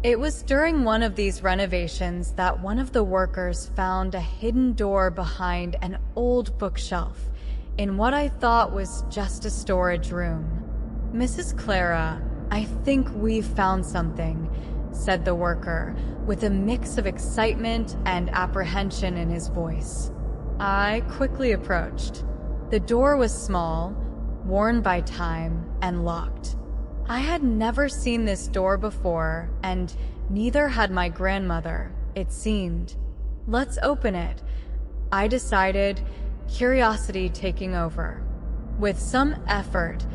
It was during one of these renovations that one of the workers found a hidden door behind an old bookshelf in what I thought was just a storage room. "Mrs. Clara, I think we've found something," said the worker, with a mix of excitement and apprehension in his voice. I quickly approached. The door was small, worn by time, and locked. I had never seen this door before, and neither had my grandmother, it seemed. "Let's open it," I decided, curiosity taking over. With some effort,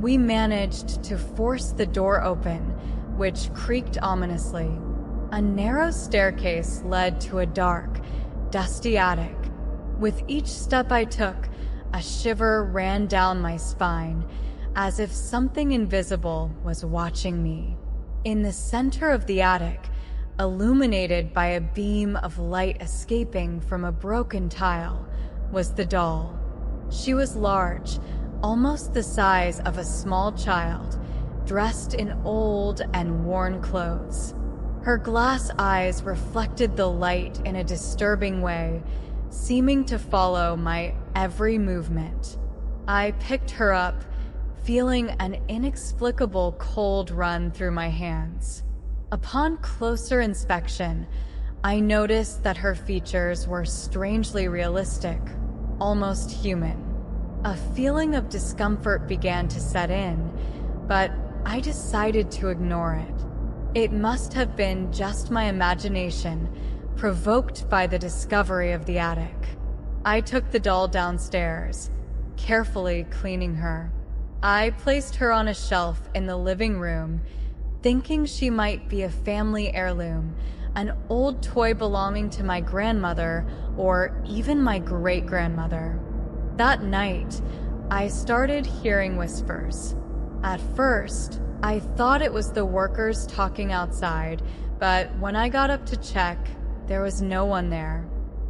we managed to force the door open, which creaked ominously. A narrow staircase led to a dark, dusty attic. With each step I took, a shiver ran down my spine, as if something invisible was watching me. In the center of the attic, illuminated by a beam of light escaping from a broken tile, was the doll. She was large, almost the size of a small child, dressed in old and worn clothes. Her glass eyes reflected the light in a disturbing way, seeming to follow my every movement. I picked her up, feeling an inexplicable cold run through my hands. Upon closer inspection, I noticed that her features were strangely realistic, almost human. A feeling of discomfort began to set in, but I decided to ignore it. It must have been just my imagination, provoked by the discovery of the attic. I took the doll downstairs, carefully cleaning her. I placed her on a shelf in the living room, thinking she might be a family heirloom, an old toy belonging to my grandmother or even my great-grandmother. That night, I started hearing whispers. At first, I thought it was the workers talking outside, but when I got up to check, there was no one there.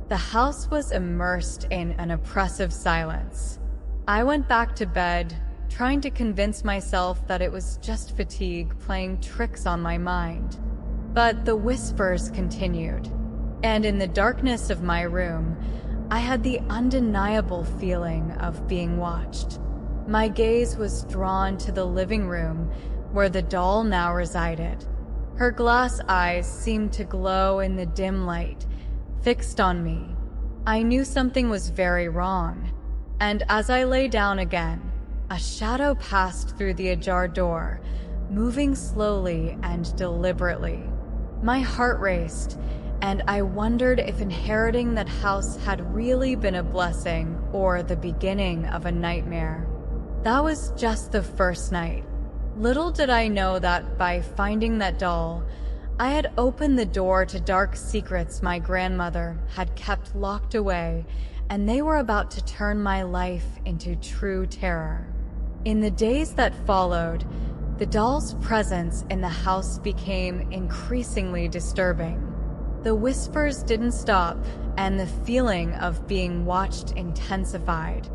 The house was immersed in an oppressive silence. I went back to bed, trying to convince myself that it was just fatigue playing tricks on my mind. But the whispers continued, and in the darkness of my room, I had the undeniable feeling of being watched. My gaze was drawn to the living room where the doll now resided. Her glass eyes seemed to glow in the dim light, fixed on me. I knew something was very wrong, and as I lay down again, a shadow passed through the ajar door, moving slowly and deliberately. My heart raced, and I wondered if inheriting that house had really been a blessing or the beginning of a nightmare. That was just the first night. Little did I know that by finding that doll, I had opened the door to dark secrets my grandmother had kept locked away, and they were about to turn my life into true terror. In the days that followed, The doll's presence in the house became increasingly disturbing. The whispers didn't stop, and the feeling of being watched intensified.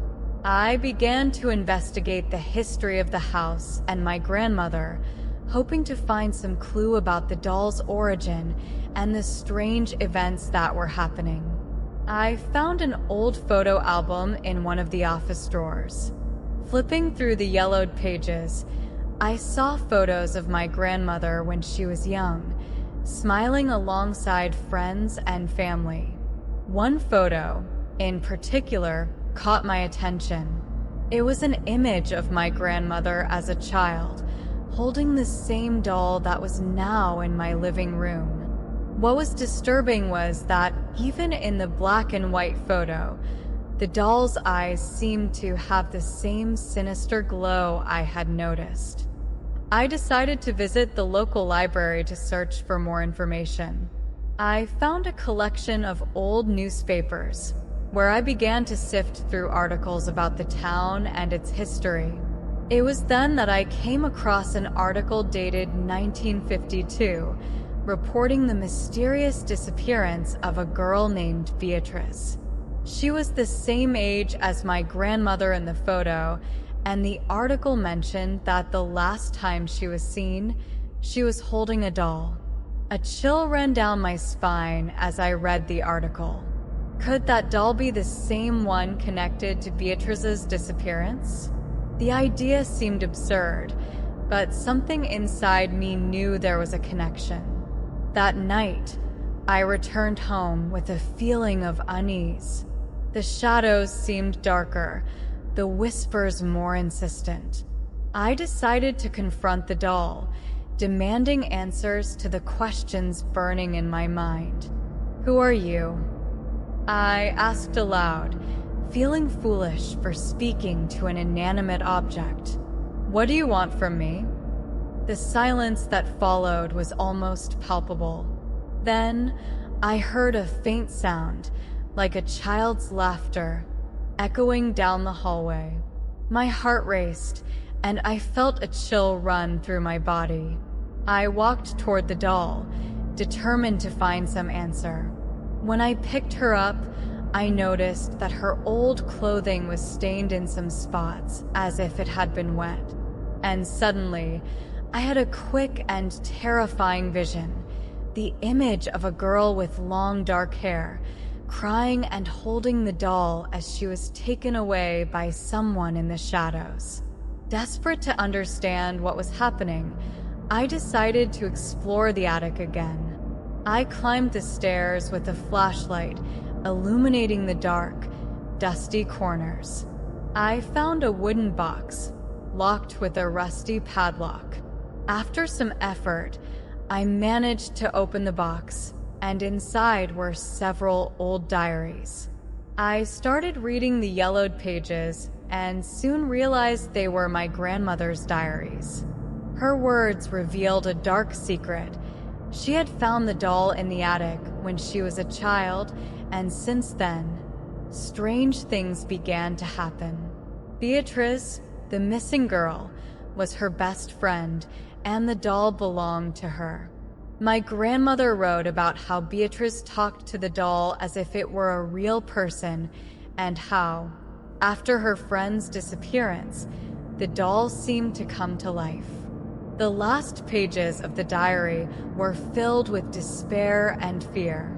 I began to investigate the history of the house and my grandmother, hoping to find some clue about the doll's origin and the strange events that were happening. I found an old photo album in one of the office drawers. Flipping through the yellowed pages, I saw photos of my grandmother when she was young, smiling alongside friends and family. One photo, in particular, caught my attention. It was an image of my grandmother as a child, holding the same doll that was now in my living room. What was disturbing was that even in the black and white photo, the doll's eyes seemed to have the same sinister glow I had noticed. I decided to visit the local library to search for more information. I found a collection of old newspapers, where I began to sift through articles about the town and its history. It was then that I came across an article dated 1952, reporting the mysterious disappearance of a girl named Beatrice. She was the same age as my grandmother in the photo, and the article mentioned that the last time she was seen, she was holding a doll. A chill ran down my spine as I read the article. Could that doll be the same one connected to Beatrice's disappearance? The idea seemed absurd, but something inside me knew there was a connection. That night, I returned home with a feeling of unease. The shadows seemed darker, the whispers more insistent. I decided to confront the doll, demanding answers to the questions burning in my mind. "Who are you?" I asked aloud, feeling foolish for speaking to an inanimate object. "What do you want from me?" The silence that followed was almost palpable. Then, I heard a faint sound, like a child's laughter, echoing down the hallway. My heart raced, and I felt a chill run through my body. I walked toward the doll, determined to find some answer. When I picked her up, I noticed that her old clothing was stained in some spots, as if it had been wet. And suddenly, I had a quick and terrifying vision, the image of a girl with long dark hair, crying and holding the doll as she was taken away by someone in the shadows. Desperate to understand what was happening, I decided to explore the attic again. I climbed the stairs with a flashlight, illuminating the dark, dusty corners. I found a wooden box, locked with a rusty padlock. After some effort, I managed to open the box, and inside were several old diaries. I started reading the yellowed pages and soon realized they were my grandmother's diaries. Her words revealed a dark secret. She had found the doll in the attic when she was a child, and since then, strange things began to happen. Beatrice, the missing girl, was her best friend, and the doll belonged to her. My grandmother wrote about how Beatrice talked to the doll as if it were a real person, and how, after her friend's disappearance, the doll seemed to come to life. The last pages of the diary were filled with despair and fear.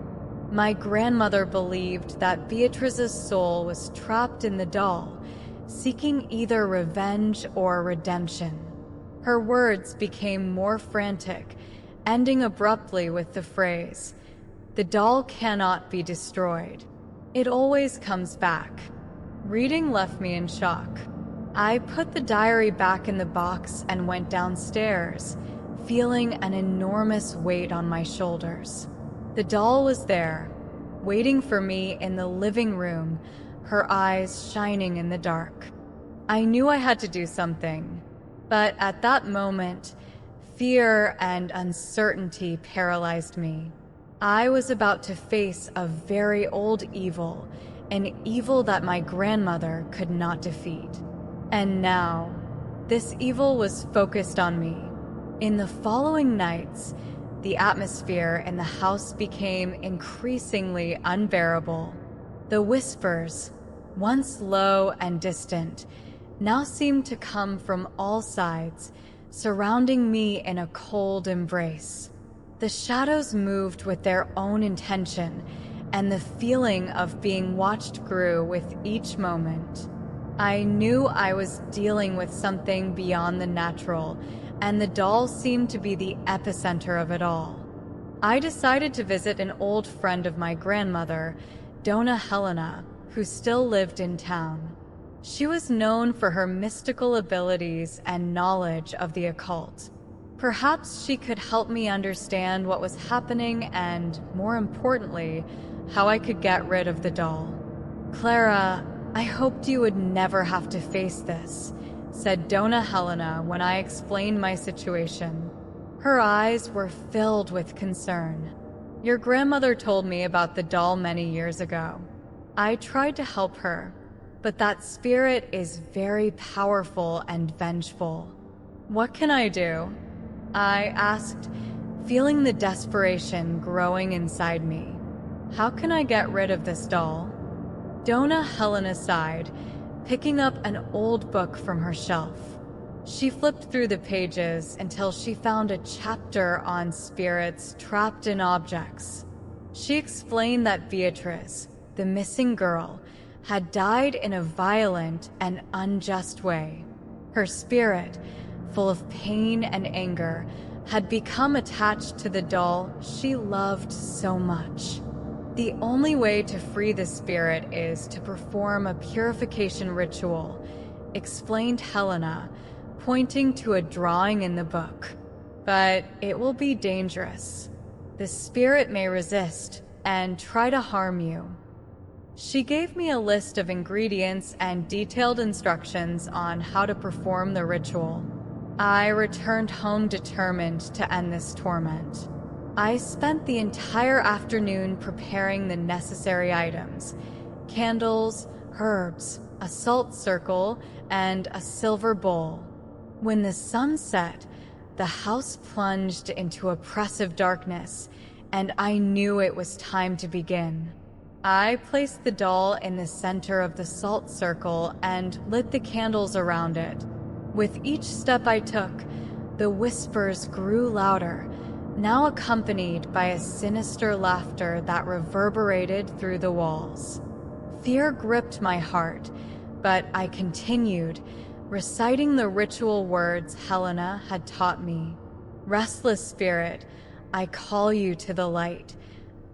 My grandmother believed that Beatrice's soul was trapped in the doll, seeking either revenge or redemption. Her words became more frantic, ending abruptly with the phrase, "The doll cannot be destroyed. It always comes back." Reading left me in shock. I put the diary back in the box and went downstairs, feeling an enormous weight on my shoulders. The doll was there, waiting for me in the living room, her eyes shining in the dark. I knew I had to do something, but at that moment, fear and uncertainty paralyzed me. I was about to face a very old evil, an evil that my grandmother could not defeat. And now, This evil was focused on me. In the following nights, the atmosphere in the house became increasingly unbearable. The whispers, once low and distant, now seemed to come from all sides, surrounding me in a cold embrace. The shadows moved with their own intention, and the feeling of being watched grew with each moment. I knew I was dealing with something beyond the natural, and the doll seemed to be the epicenter of it all. I decided to visit an old friend of my grandmother, Dona Helena, who still lived in town. She was known for her mystical abilities and knowledge of the occult. Perhaps she could help me understand what was happening and, more importantly, how I could get rid of the doll. "Clara, I hoped you would never have to face this," said Dona Helena when I explained my situation. Her eyes were filled with concern. "Your grandmother told me about the doll many years ago. I tried to help her, but that spirit is very powerful and vengeful. What can I do?" I asked, feeling the desperation growing inside me. "How can I get rid of this doll?" Dona Helena sighed, picking up an old book from her shelf. She flipped through the pages until she found a chapter on spirits trapped in objects. She explained that Beatrice, the missing girl, had died in a violent and unjust way. Her spirit, full of pain and anger, had become attached to the doll she loved so much. The only way to free the spirit is to perform a purification ritual, explained Helena, pointing to a drawing in the book. "But it will be dangerous. The spirit may resist and try to harm you." She gave me a list of ingredients and detailed instructions on how to perform the ritual. I returned home determined to end this torment. I spent the entire afternoon preparing the necessary items: candles, herbs, a salt circle, and a silver bowl. When the sun set, the house plunged into oppressive darkness, and I knew it was time to begin. I placed the doll in the center of the salt circle and lit the candles around it. With each step I took, the whispers grew louder, now accompanied by a sinister laughter that reverberated through the walls. Fear gripped my heart, but I continued, reciting the ritual words Helena had taught me. "Restless spirit, I call you to the light,"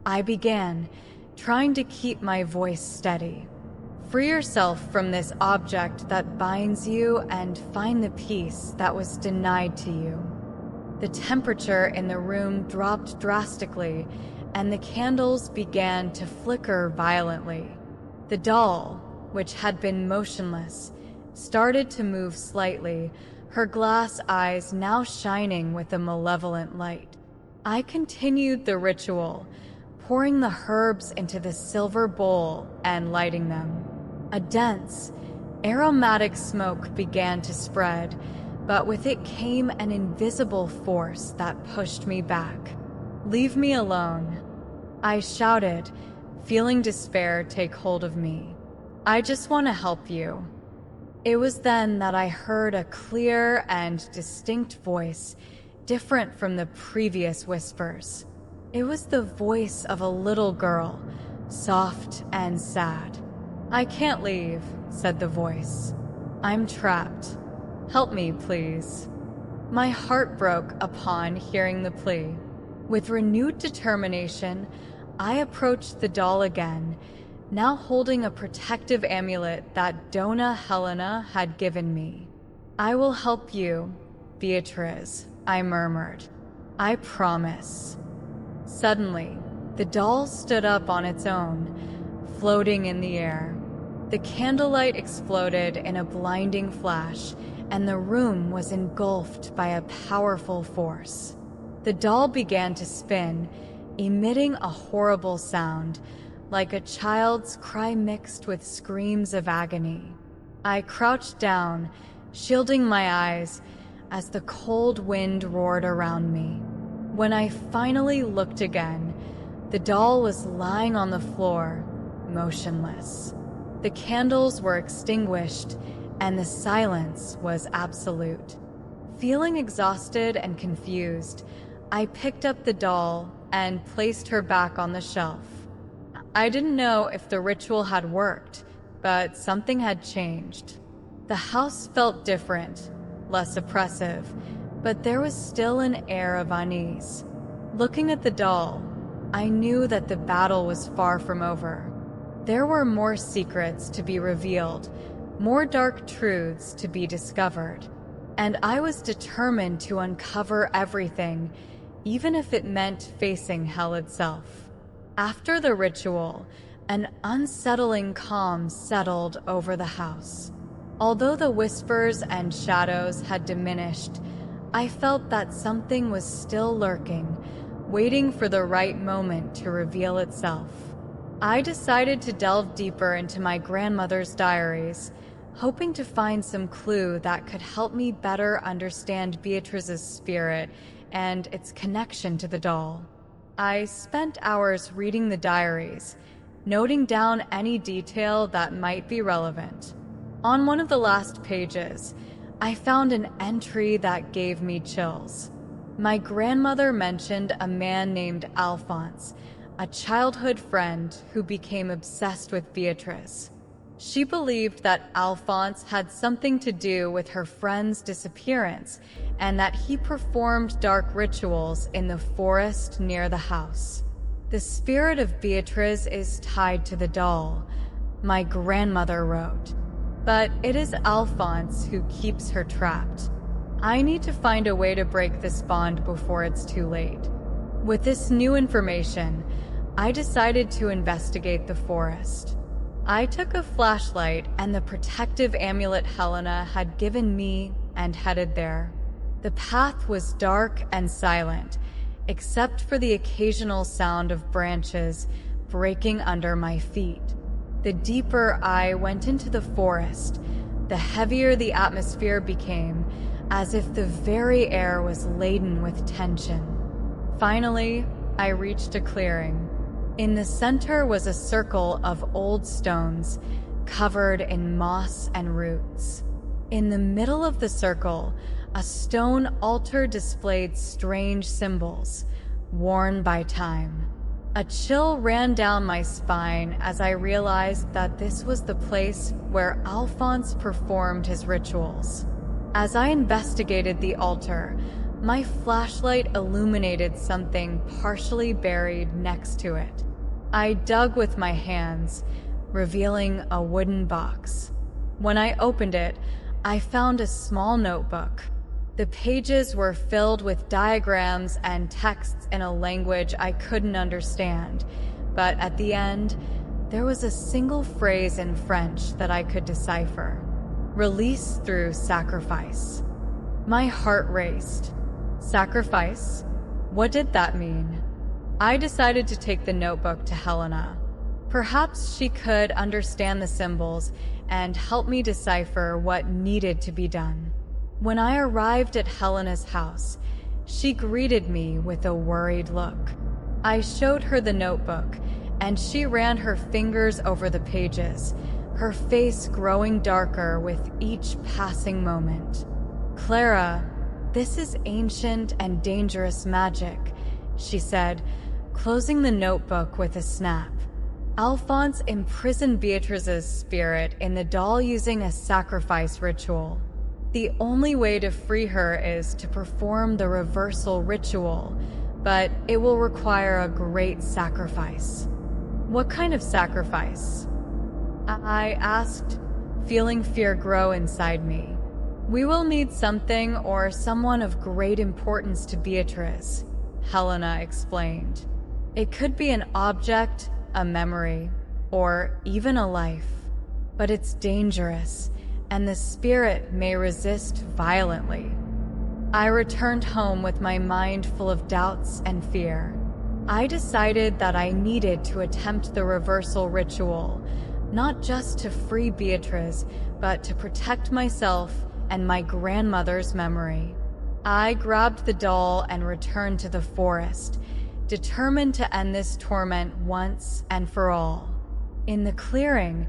I began, trying to keep my voice steady. "Free yourself from this object that binds you and find the peace that was denied to you." The temperature in the room dropped drastically, and the candles began to flicker violently. The doll, which had been motionless, started to move slightly, her glass eyes now shining with a malevolent light. I continued the ritual, pouring the herbs into the silver bowl and lighting them. A dense, aromatic smoke began to spread, but with it came an invisible force that pushed me back. "Leave me alone," I shouted, feeling despair take hold of me. "I just want to help you." It was then that I heard a clear and distinct voice, different from the previous whispers. It was the voice of a little girl, soft and sad. "I can't leave," said the voice. "I'm trapped. Help me, please." My heart broke upon hearing the plea. With renewed determination, I approached the doll again, now holding a protective amulet that Dona Helena had given me. "I will help you, Beatrice," I murmured. "I promise." Suddenly, the doll stood up on its own, floating in the air. The candlelight exploded in a blinding flash, and the room was engulfed by a powerful force. The doll began to spin, emitting a horrible sound, like a child's cry mixed with screams of agony. I crouched down, shielding my eyes as the cold wind roared around me. When I finally looked again, the doll was lying on the floor, motionless. The candles were extinguished, and the silence was absolute. Feeling exhausted and confused, I picked up the doll and placed her back on the shelf. I didn't know if the ritual had worked, but something had changed. The house felt different, less oppressive, but there was still an air of unease. Looking at the doll, I knew that the battle was far from over. There were more secrets to be revealed, more dark truths to be discovered, and I was determined to uncover everything, even if it meant facing hell itself. After the ritual, an unsettling calm settled over the house. Although the whispers and shadows had diminished, I felt that something was still lurking, waiting for the right moment to reveal itself. I decided to delve deeper into my grandmother's diaries, hoping to find some clue that could help me better understand Beatrice's spirit and its connection to the doll. I spent hours reading the diaries, noting down any detail that might be relevant. On one of the last pages, I found an entry that gave me chills. My grandmother mentioned a man named Alphonse, a childhood friend who became obsessed with Beatrice. She believed that Alphonse had something to do with her friend's disappearance and that he performed dark rituals in the forest near the house. The spirit of Beatrice is tied to the doll, my grandmother wrote, but it is Alphonse who keeps her trapped. I need to find a way to break this bond before it's too late. With this new information, I decided to investigate the forest. I took a flashlight and the protective amulet Helena had given me and headed there. The path was dark and silent, except for the occasional sound of branches breaking under my feet. The deeper I went into the forest, the heavier the atmosphere became, as if the very air was laden with tension. Finally, I reached a clearing. In the center was a circle of old stones, covered in moss and roots. In the middle of the circle, a stone altar displayed strange symbols, worn by time. A chill ran down my spine as I realized that this was the place where Alphonse performed his rituals. As I investigated the altar, my flashlight illuminated something partially buried next to it. I dug with my hands, revealing a wooden box. When I opened it, I found a small notebook. The pages were filled with diagrams and texts in a language I couldn't understand, but at the end, there was a single phrase in French that I could decipher: release through sacrifice. My heart raced. Sacrifice? What did that mean? I decided to take the notebook to Helena. Perhaps she could understand the symbols and help me decipher what needed to be done. When I arrived at Helena's house, she greeted me with a worried look. I showed her the notebook, and she ran her fingers over the pages, her face growing darker with each passing moment. "Clara, this is ancient and dangerous magic," she said, closing the notebook with a snap. Alphonse imprisoned Beatrice's spirit in the doll using a sacrifice ritual. The only way to free her is to perform the reversal ritual, but it will require a great sacrifice. What kind of sacrifice? I asked, feeling fear grow inside me. We will need something or someone of great importance to Beatrice, Helena explained. It could be an object, a memory, or even a life. But it's dangerous, and the spirit may resist violently. I returned home with my mind full of doubts and fear. I decided that I needed to attempt the reversal ritual, not just to free Beatrice, but to protect myself and my grandmother's memory. I grabbed the doll and returned to the forest, determined to end this torment once and for all. In the clearing,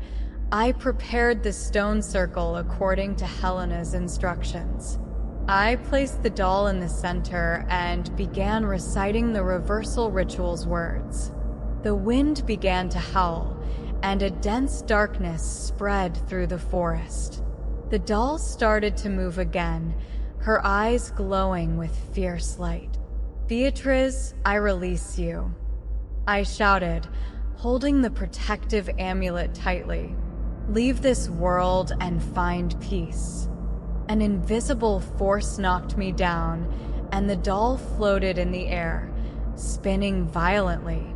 I prepared the stone circle according to Helena's instructions. I placed the doll in the center and began reciting the reversal ritual's words. The wind began to howl, and a dense darkness spread through the forest. The doll started to move again, her eyes glowing with fierce light. "Beatriz, I release you," I shouted, holding the protective amulet tightly. "Leave this world and find peace." An invisible force knocked me down, and the doll floated in the air, spinning violently.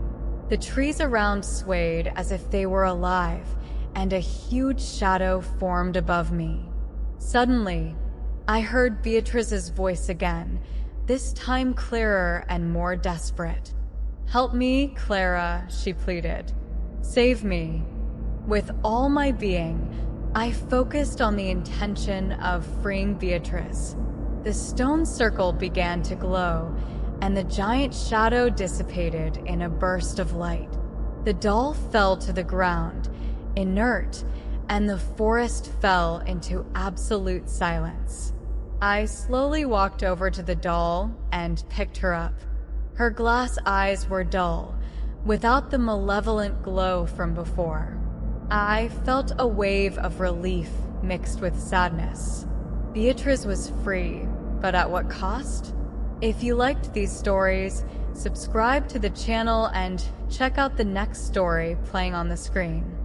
The trees around swayed as if they were alive, and a huge shadow formed above me. Suddenly, I heard Beatrice's voice again, this time clearer and more desperate. "Help me, Clara," she pleaded. "Save me." With all my being, I focused on the intention of freeing Beatrice. The stone circle began to glow, and the giant shadow dissipated in a burst of light. The doll fell to the ground, inert, and the forest fell into absolute silence. I slowly walked over to the doll and picked her up. Her glass eyes were dull, without the malevolent glow from before. I felt a wave of relief mixed with sadness. Beatrice was free, but at what cost? If you liked these stories, subscribe to the channel and check out the next story playing on the screen.